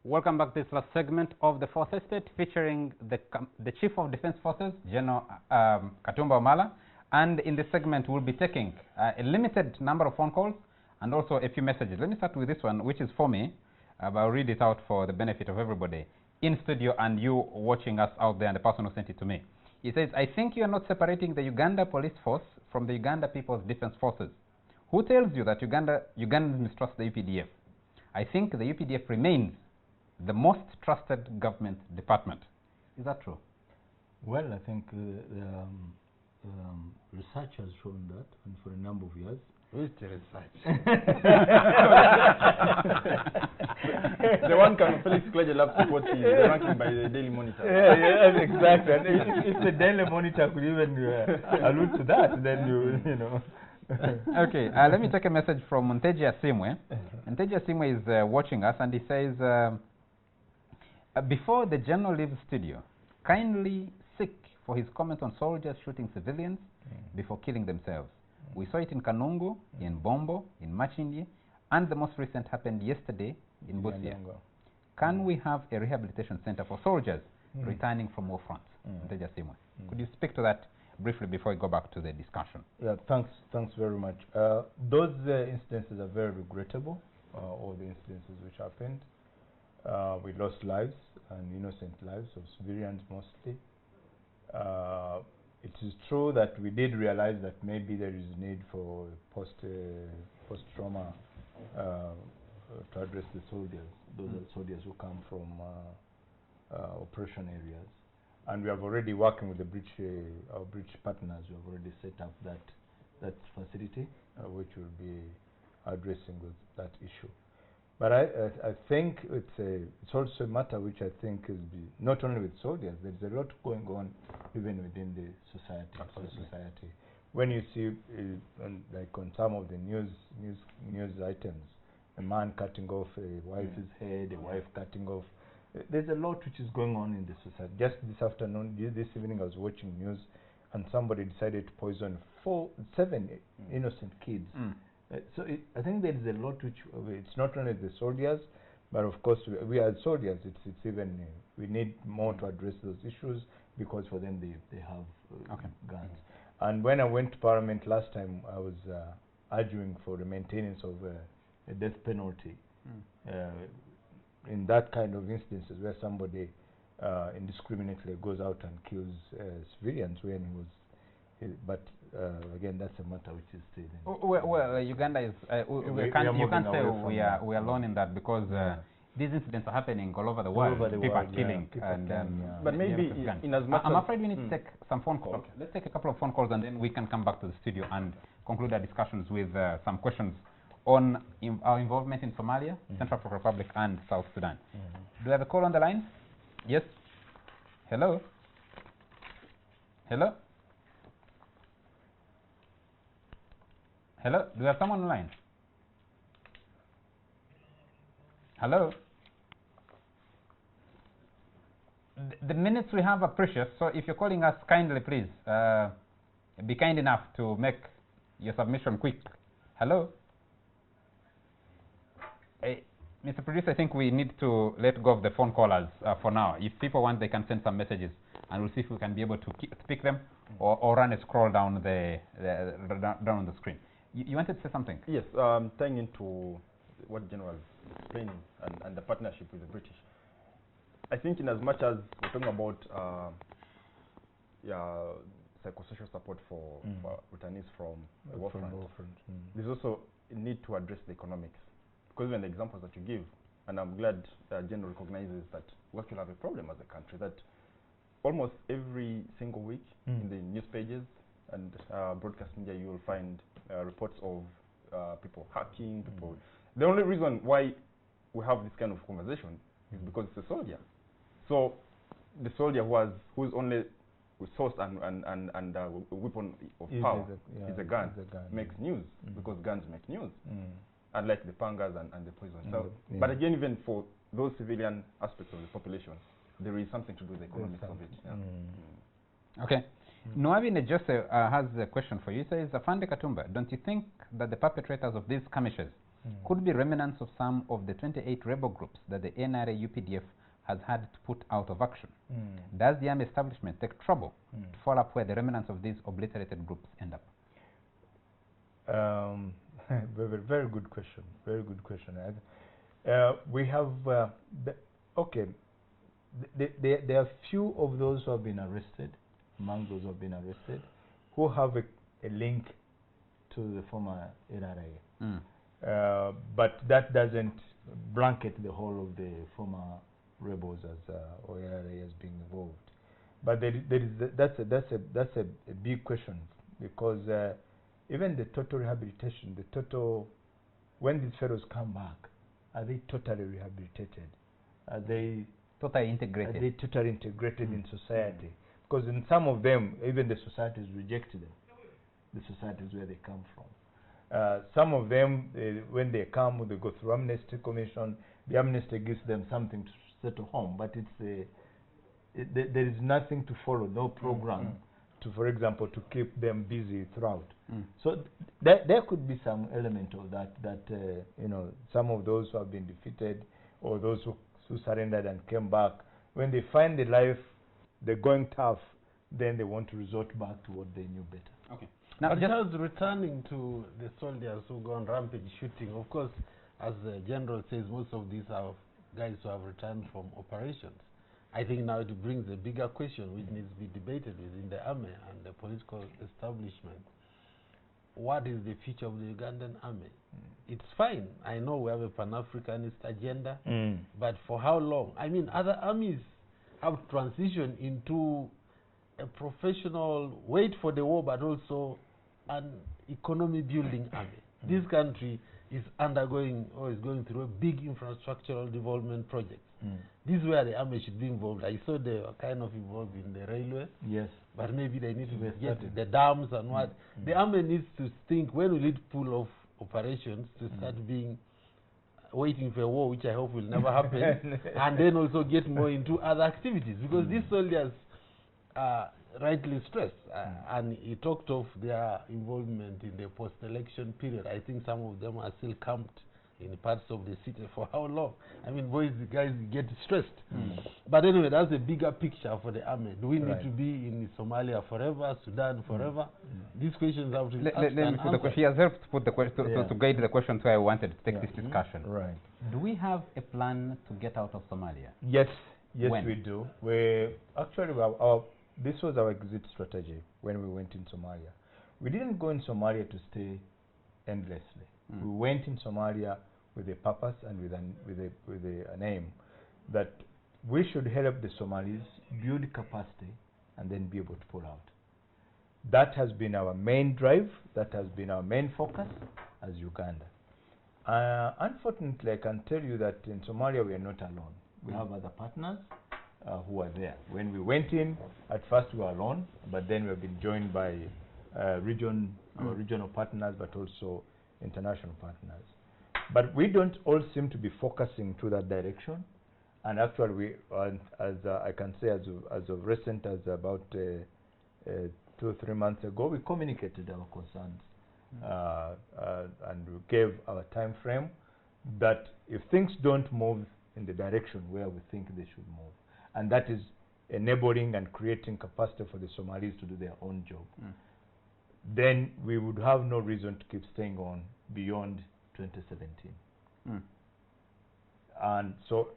Welcome back to this last segment of the Fourth Estate, featuring the Chief of Defence Forces, General Katumba Wamala. And in this segment, we'll be taking a limited number of phone calls and also a few messages. Let me start with this one, which is for me, but I'll read it out for the benefit of everybody in studio and you watching us out there and the person who sent it to me. He says, I think you are not separating the Uganda Police Force from the Uganda Peoples Defence Forces. Who tells you that Ugandans mistrust the UPDF? I think the UPDF remains the most trusted government department. Is that true? Well, I think research has shown that, and for a number of years. Which research? The one can Felix Klegelab support is ranking by the Daily Monitor. Yeah, exactly. And if the Daily Monitor could even allude to that, then you know. Okay, let me take a message from Monteja Simwe. Monteja Simwe is watching us, and he says, before the General leaves studio, kindly seek for his comment on soldiers shooting civilians before killing themselves. We saw it in Kanungu, in Bombo, in Machindi, and the most recent happened yesterday in Busia. Can we have a rehabilitation center for soldiers returning from war fronts? Monteja Simwe. Could you speak to that briefly before we go back to the discussion? Yeah, thanks very much. Those incidences are very regrettable, all the incidences which happened. We lost lives, and innocent lives of civilians mostly. It is true that we did realize that maybe there is need for post-trauma to address the soldiers. Those are soldiers who come from operation areas. And we have already working with the our British partners. We have already set up that facility, which will be addressing that issue. But I think it's also a matter which I think is not only with soldiers. There's a lot going on even within the society. When you see, like on some of the news items, a man cutting off a wife's head, a wife cutting off. There's a lot which is going on in the society. Just this afternoon, this evening, I was watching news, and somebody decided to poison 7 innocent kids. So I think there is a lot which it's not only the soldiers, but of course we are soldiers. It's even we need more to address those issues because for them they have guns. And when I went to Parliament last time, I was arguing for the maintenance of a death penalty in that kind of instances where somebody indiscriminately goes out and kills civilians when he was. But again, that's a matter which is still. Well, Uganda is. You can't say we are alone in that because these incidents are happening all over the world. People are killing, but maybe in as much. I'm afraid we need to take some phone calls. Okay. Let's take a couple of phone calls and then we can come back to the studio and conclude our discussions with some questions on our involvement in Somalia, Central African Republic, and South Sudan. Do we have a call on the line? Yes. Hello. Hello. Hello, do we have someone online? Hello? The minutes we have are precious, so if you're calling us kindly, please, be kind enough to make your submission quick. Hello? Mr. Producer, I think we need to let go of the phone callers for now. If people want, they can send some messages, and we'll see if we can be able to pick them or run a scroll down down the screen. You wanted to say something? Yes, tying into what General was explaining and the partnership with the British. I think in as much as we're talking about psychosocial support for returnees from the war front, there's also a need to address the economics. Because even the examples that you give, and I'm glad that General recognizes that we actually have a problem as a country, that almost every single week in the news pages and broadcast media, you will find reports of people hacking, people. The only reason why we have this kind of conversation is because it's a soldier. So the soldier who's only source and a weapon of power is a gun, makes news because guns make news, unlike the pangas and the poison. So, but again, even for those civilian aspects of the population, there is something to do with the economics of it. Okay. Noavine Joseph has a question for you. He says, Afande Katumba, don't you think that the perpetrators of these skirmishes could be remnants of some of the 28 rebel groups that the NRA UPDF has had to put out of action? Does the army establishment take trouble to follow up where the remnants of these obliterated groups end up? Very good question. Very good question. We have, there are few of those who have been arrested, among those who have been arrested, who have a link to the former NRA. But that doesn't blanket the whole of the former rebels as or NRA as being involved. But that's a big question, because even the total rehabilitation, when these fellows come back, are they totally rehabilitated? Are they totally integrated? Are they totally integrated in society? Because in some of them, even the societies reject them. The societies where they come from. Some of them, when they come, they go through amnesty commission. The amnesty gives them something to settle home, but there is nothing to follow, no program to, for example, to keep them busy throughout. So there could be some element of that, you know, some of those who have been defeated or those who surrendered and came back, when they find the life, they're going tough, then they want to resort back to what they knew better. Okay. Now, just returning to the soldiers who go on rampage shooting, of course, as the general says, most of these are guys who have returned from operations. I think now it brings a bigger question which needs to be debated within the army and the political establishment. What is the future of the Ugandan army? It's fine. I know we have a Pan-Africanist agenda, but for how long? I mean, other armies have transitioned into a professional, wait for the war, but also an economy building army. This country is undergoing or is going through a big infrastructural development project. This is where the army should be involved. I saw they were kind of involved in the railway. Yes. But maybe they need to get the dams and what. The army needs to think, when will it pull off operations to start being waiting for a war, which I hope will never happen, and then also get more into other activities, because these soldiers are rightly stressed, and he talked of their involvement in the post-election period. I think some of them are still camped in parts of the city. For how long? I mean, boys, the guys get stressed. But anyway, that's a bigger picture for the army. Do we need to be in Somalia forever, Sudan forever? These questions have to be asked. Let me put the question. He has helped to put the question to guide the question to where I wanted to take this discussion. Right. Do we have a plan to get out of Somalia? Yes, yes, when? we do. Actually, this was our exit strategy when we went in Somalia. We didn't go in Somalia to stay endlessly. We went in Somalia with a purpose and with an aim that we should help the Somalis build capacity and then be able to pull out. That has been our main drive. That has been our main focus as Uganda. Unfortunately, I can tell you that in Somalia we are not alone. We have other partners who are there. When we went in, at first we were alone, but then we have been joined by regional partners, but also international partners. But we don't all seem to be focusing to that direction. And actually, we, as I can say, as of recent, as about 2 or 3 months ago, we communicated our concerns and we gave our time frame that if things don't move in the direction where we think they should move, and that is enabling and creating capacity for the Somalis to do their own job, then we would have no reason to keep staying on beyond 2017. And so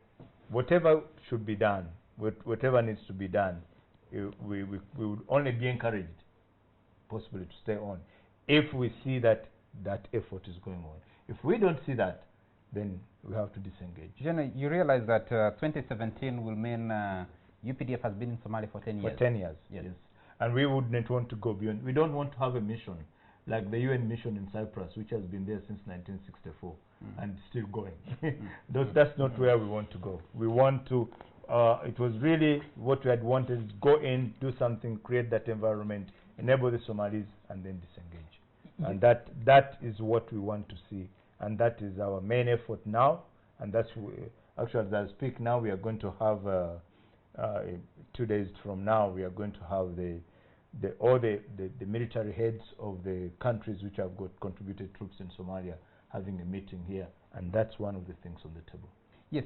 whatever should be done, whatever needs to be done, we would only be encouraged possibly to stay on if we see that that effort is going on. If we don't see that, then we have to disengage. Jenna, you realize that 2017 will mean UPDF has been in Somalia for 10 years. For 10 years, Yes. yes. And we would not want to go beyond. We don't want to have a mission like the UN mission in Cyprus, which has been there since 1964 and still going. That's not where we want to go. We want to, it was really what we had wanted, go in, do something, create that environment, enable the Somalis, and then disengage. And that is what we want to see. And that is our main effort now. And that's, actually, as I speak now, we are going to have, 2 days from now, we are going to have all the military heads of the countries which have got contributed troops in Somalia having a meeting here, and that's one of the things on the table. Yes,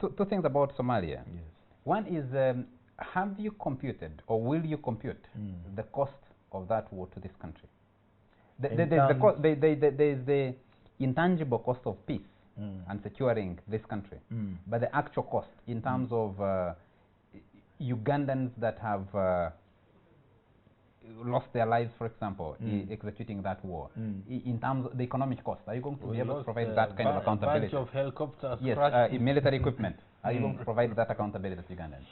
two things about Somalia. Yes. One is, have you computed, or will you compute, the cost of that war to this country? There's the intangible cost of peace and securing this country, but the actual cost in terms of Ugandans that have lost their lives, for example, executing that war. In terms of the economic cost, are you going to be able to provide that kind of accountability? A bunch of helicopters. Yes, military equipment. Are you going to provide that accountability to Ugandans?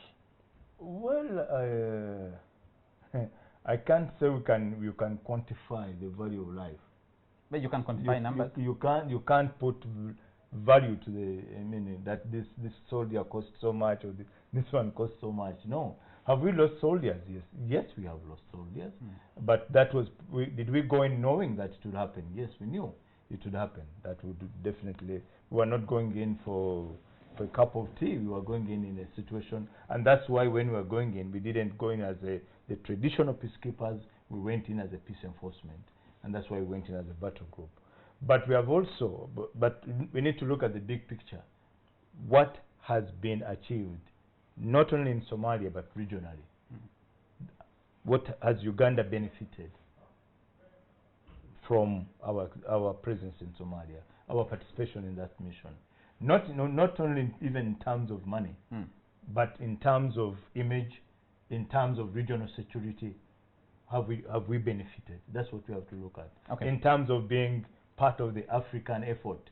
Well, I can't say you can quantify the value of life. But you can quantify numbers. You can't put value to the, I mean, that this soldier costs so much or this one costs so much. No. Have we lost soldiers? Yes. Yes, we have lost soldiers. But that was, did we go in knowing that it would happen? Yes, we knew it would happen. That would definitely, we were not going in for a cup of tea. We were going in a situation, and that's why when we were going in, we didn't go in as the traditional peacekeepers. We went in as a peace enforcement, and that's why we went in as a battle group. But we have also, but we need to look at the big picture. What has been achieved, not only in Somalia, but regionally? What has Uganda benefited from our presence in Somalia, our participation in that mission? Not only even in terms of money, but in terms of image, in terms of regional security, have we benefited? That's what we have to look at. Okay. In terms of being part of the African effort,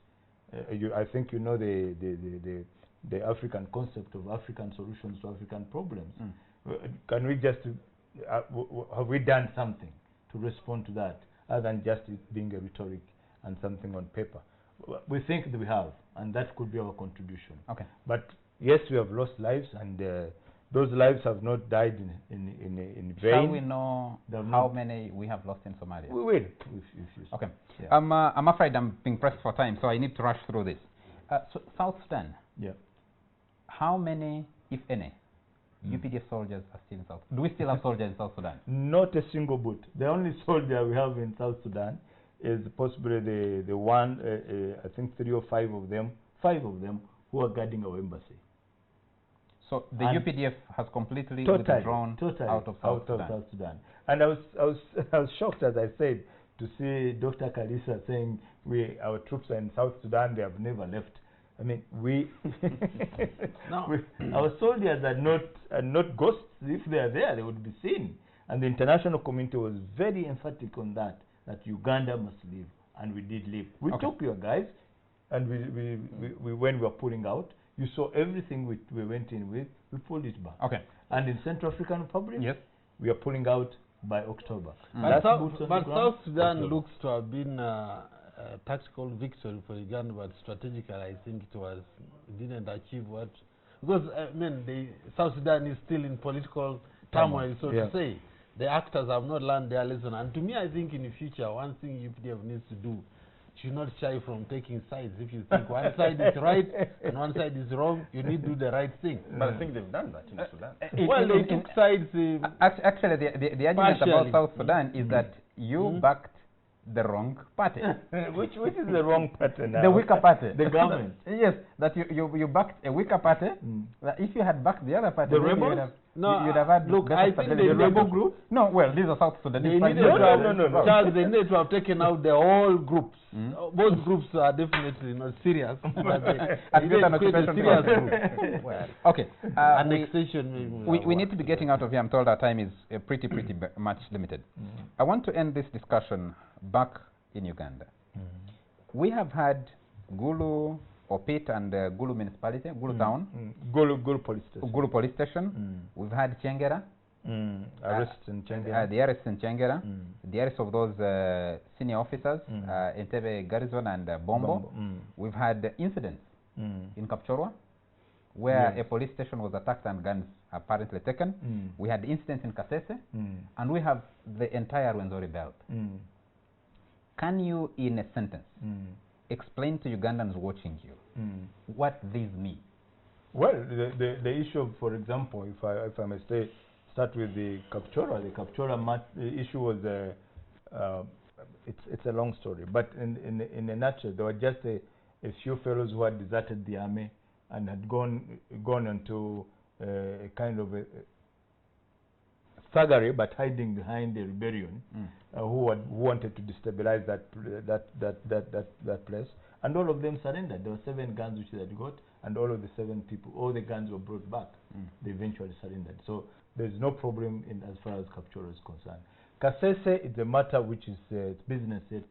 I think you know the African concept of African solutions to African problems. Can we just have we done something to respond to that, other than just it being a rhetoric and something on paper? We think that we have, and that could be our contribution. Okay. But yes, we have lost lives, and those lives have not died in vain. Shall we know how many we have lost in Somalia? We will. Okay. Yeah. I'm afraid I'm being pressed for time, so I need to rush through this. So South Sudan. Yeah. How many, if any, UPDF soldiers are still in South? Do we still have soldiers in South Sudan? Not a single boot. The only soldier we have in South Sudan is possibly the one, I think 3 or 5 of them, who are guarding our embassy. So the UPDF has completely withdrawn out of South Sudan. And I was shocked, as I said, to see Dr. Kalisa saying our troops are in South Sudan. They have never left. I mean, our soldiers are not ghosts. If they are there, they would be seen. And the international community was very emphatic on that Uganda must leave, and we did leave. We took your guys, and we when we were pulling out, you saw everything we went in with, we pulled it back. Okay. And in Central African Republic, yes, we are pulling out by October. But South Sudan looks to have been a tactical victory for Uganda, but strategically, I think it didn't achieve what, because I mean, South Sudan is still in political turmoil, so to say. The actors have not learned their lesson, and to me, I think in the future, one thing UPDF needs to do, should not shy from taking sides. If you think one side is right and one side is wrong, you need to do the right thing. But I think they've done that in Sudan. Well, they took sides. Actually, the argument about South Sudan is that you backed the wrong party. which is the wrong party now? The weaker party. The government. Yes, that you backed a weaker party. That if you had backed the other party, the rebels. You'd have had look, I think the rebel group. No, well, these are South Sudanese. No. Charles, they need to have taken out the whole groups. Both groups are definitely not serious. But they an occupation serious group. Well, okay. Annexation. We need to be getting out of here. I'm told our time is pretty much limited. I want to end this discussion back in Uganda. We have had Gulu Opit and Gulu municipality, Gulu town, Gulu police station. Gulu police station. We've had Chengera. Arrests in Chengera. The arrests in Chengera. The arrests of those senior officers, Entebbe Garrison and Bombo. We've had incidents in Kapchorwa, where a police station was attacked and guns apparently taken. We had incidents in Kasese, and we have the entire Rwenzori belt. Can you, in a sentence, explain to Ugandans watching you what these mean? Well, the issue of, for example, if I may say, start with the Kapchorwa. The Kapchorwa issue was it's a long story, but in a nutshell, there were just a few fellows who had deserted the army and had gone into a kind of a thuggery, but hiding behind the rebellion, who wanted to destabilize that place, and all of them surrendered. There were 7 guns which they had got, and all of the 7 people, all the guns were brought back. They eventually surrendered. So there's no problem in as far as Kapchorwa is concerned. Kasese is a matter which is it's business yet.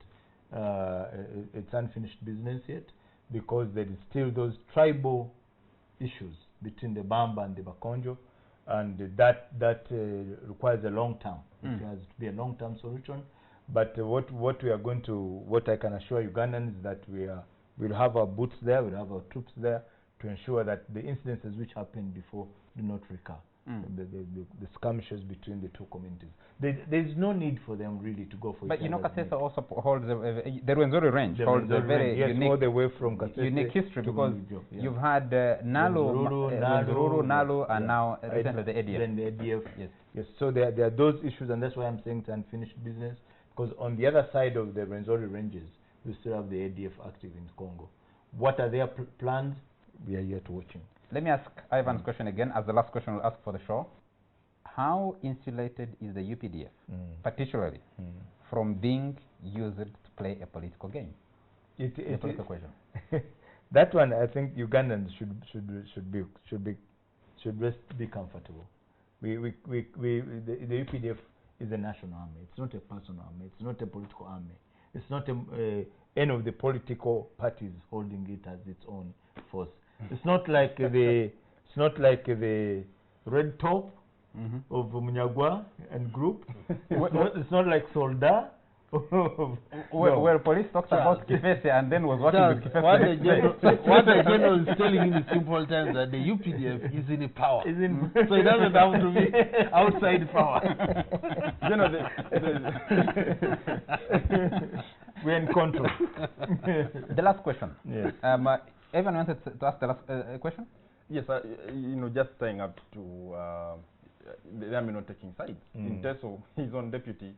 It's unfinished business yet, because there is still those tribal issues between the Bamba and the Bakonjo, and that requires a long term. It has to be a long term solution. But what I can assure Ugandans is that we'll have our boots there, we'll have our troops there to ensure that the incidences which happened before do not recur. The skirmishes between the two communities. There's no need for them really to go for but each you know, other's Kasese neck. also holds the Rwenzori range holds a very yes, unique, all the way from Kasese unique history, to because yeah. you've had Rwenzori, Nalu, and now recently the ADF. Then the ADF. Yes. Yes. So there are those issues, and that's why I'm saying it's unfinished business. Because on the other side of the Rwenzori ranges, we still have the ADF active in Congo. What are their plans? We are yet watching. Let me ask Ivan's question again, as the last question we'll ask for the show. How insulated is the UPDF, particularly, from being used to play a political game? A political question. That one, I think Ugandans should be comfortable. The UPDF is a national army. It's not a personal army. It's not a political army. It's not any of the political parties holding it as its own force. It's not like the Red Top of Munyagwa and group. It's not like Solda. Where police talked about Kasese and then was working with Kasese. What the general is telling in simple terms that the UPDF is in power. So it doesn't have to be outside power. We're in control. The last question. Yes. Evan wanted to ask the last question? Yes, just tying up to the army not taking sides. In Teso, his own deputy,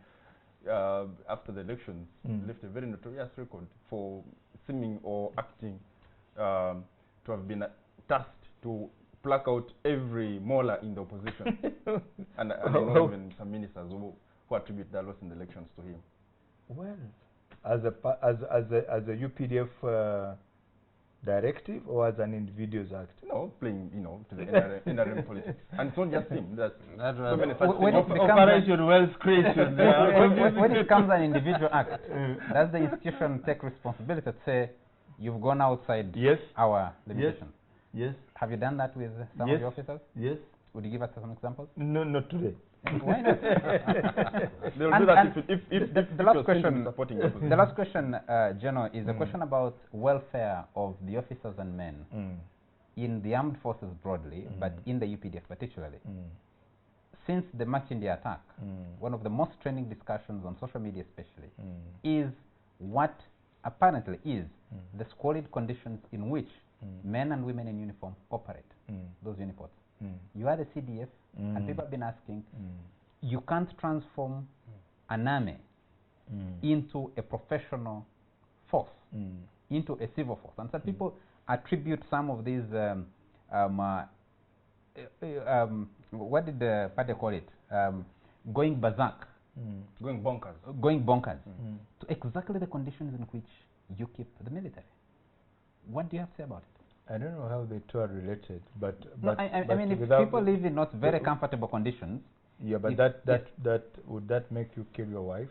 after the elections, left a very notorious record for seeming or acting to have been tasked to pluck out every molar in the opposition. and I know even some ministers who attribute their loss in the elections to him. Well, as a UPDF directive or as an individual's act? No, playing, to the NRM politics. And it's not just him. That's so many such when things. Operation Wealth Creation. When it becomes an individual act, does the institution take responsibility to say, you've gone outside our limitation? Yes. Have you done that with some of your officers? Yes. Would you give us some examples? No, not today. Why not? They'll do that if the last question, supporting the last question, Geno, is a question about welfare of the officers and men in the armed forces broadly, but in the UPDF particularly. Since the March-India attack, one of the most trending discussions on social media especially is what apparently is the squalid conditions in which men and women in uniform operate, those uniforms. You are the CDF, and people have been asking, you can't transform an army into a professional force, into a civil force. And some people attribute some of these, what did the party call it? Going berserk. Going bonkers. Going bonkers. To exactly the conditions in which you keep the military. What do you have to say about it? I don't know how the two are related, but I mean, if people live in not very comfortable conditions. Yeah, but would that make you kill your wife?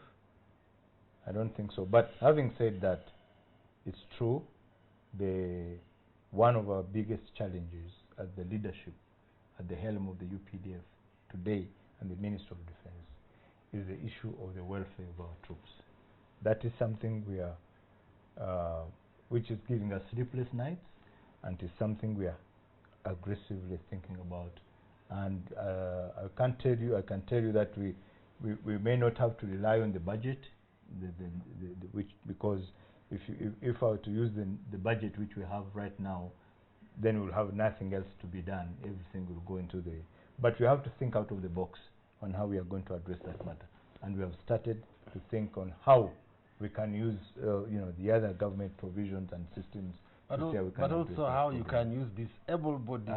I don't think so. But having said that, it's true. The one of our biggest challenges as the leadership at the helm of the UPDF today and the Minister of Defense is the issue of the welfare of our troops. That is something we are, which is giving us sleepless nights, and is something we are aggressively thinking about. And I can tell you that we may not have to rely on the budget, because if I were to use the budget which we have right now, then we'll have nothing else to be done. Everything will go into the. But we have to think out of the box on how we are going to address that matter, and we have started to think on how we can use, the other government provisions and systems. But also how you can use these able-bodied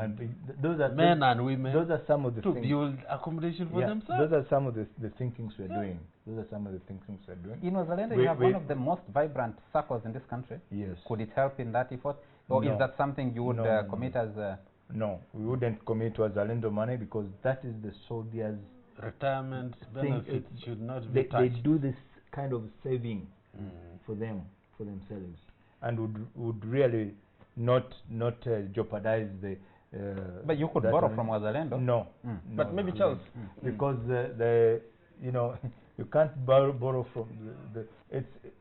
men and women those are some of the to things build accommodation for themselves. Those are some of the thinkings we're doing. Those are some of the thinkings we're doing. In Wazalendo, you have one of the most vibrant circles in this country. Yes. Could it help in that effort? Or is that something you would commit as a... No, we wouldn't commit to Wazalendo money, because that is the soldiers' retirement benefits should not be touched. They do this kind of saving for themselves, and would really not jeopardize the. But you could borrow from Wazalendo. No, but maybe Charles, because you can't borrow from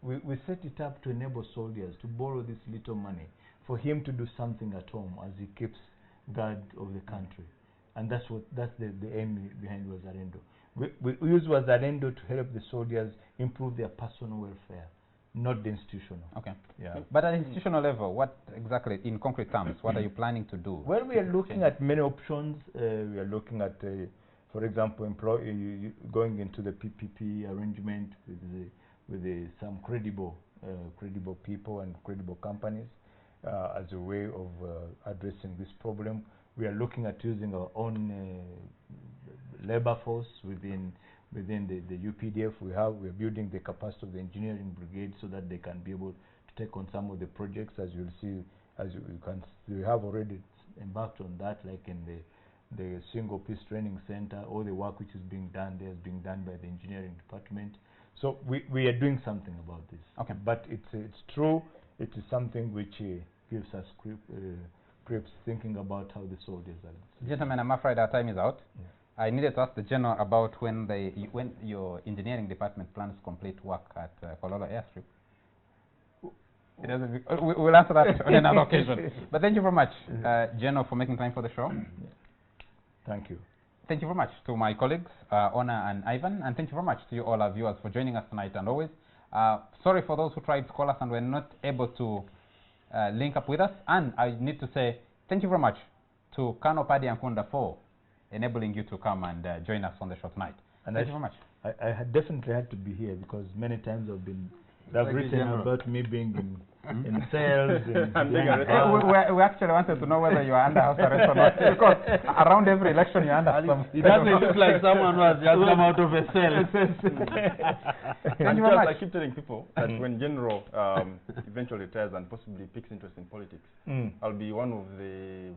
we set it up to enable soldiers to borrow this little money for him to do something at home as he keeps guard of the country, and that's the aim behind Wazalendo. We use Wazalendo to help the soldiers improve their personal welfare, not the institutional. Okay. Yeah. But at institutional level, what exactly, in concrete terms, what are you planning to do? Well, we are looking at many options. We are looking at, for example, going into the PPP arrangement with some credible people and credible companies as a way of addressing this problem. We are looking at using our own labor force within the UPDF. We are building the capacity of the engineering brigade so that they can be able to take on some of the projects. As you'll see, we have already embarked on that, like in the single piece training center. All the work which is being done there is being done by the engineering department. So we are doing something about this. Okay. But it's true. It is something which gives us perhaps thinking about how the soldiers are. Gentlemen, I'm afraid our time is out. Yeah. I needed to ask the General about when your engineering department plans to complete work at Kololo Airstrip. We'll answer that on another occasion. But thank you very much, General, for making time for the show. Yeah. Thank you. Thank you very much to my colleagues, Ona and Ivan, and thank you very much to you all our viewers for joining us tonight. And always, sorry for those who tried to call us and were not able to link up with us. And I need to say thank you very much to Kano Padi Ankunda for enabling you to come and join us on the show tonight. And thank you very much. I had definitely had to be here, because many times they've written about me being in cells. We actually wanted to know whether you are under house arrest or not, because around every election you're under some. It doesn't look like someone who has just come out of a cell. Thank you very much. I keep telling people that when General eventually retires and possibly picks interest in politics, I'll be one of the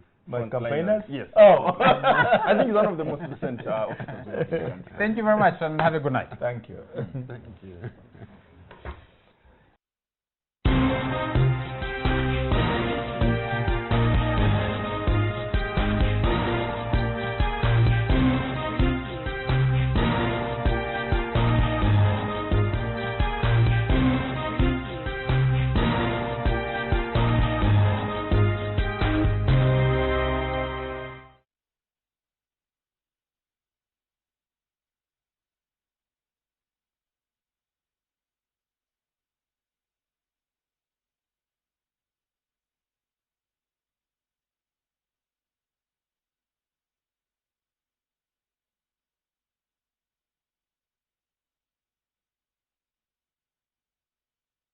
campaigners? Yes. Oh. I think he's one of the most recent officers. Thank you very much, and have a good night. Thank you. Thank you.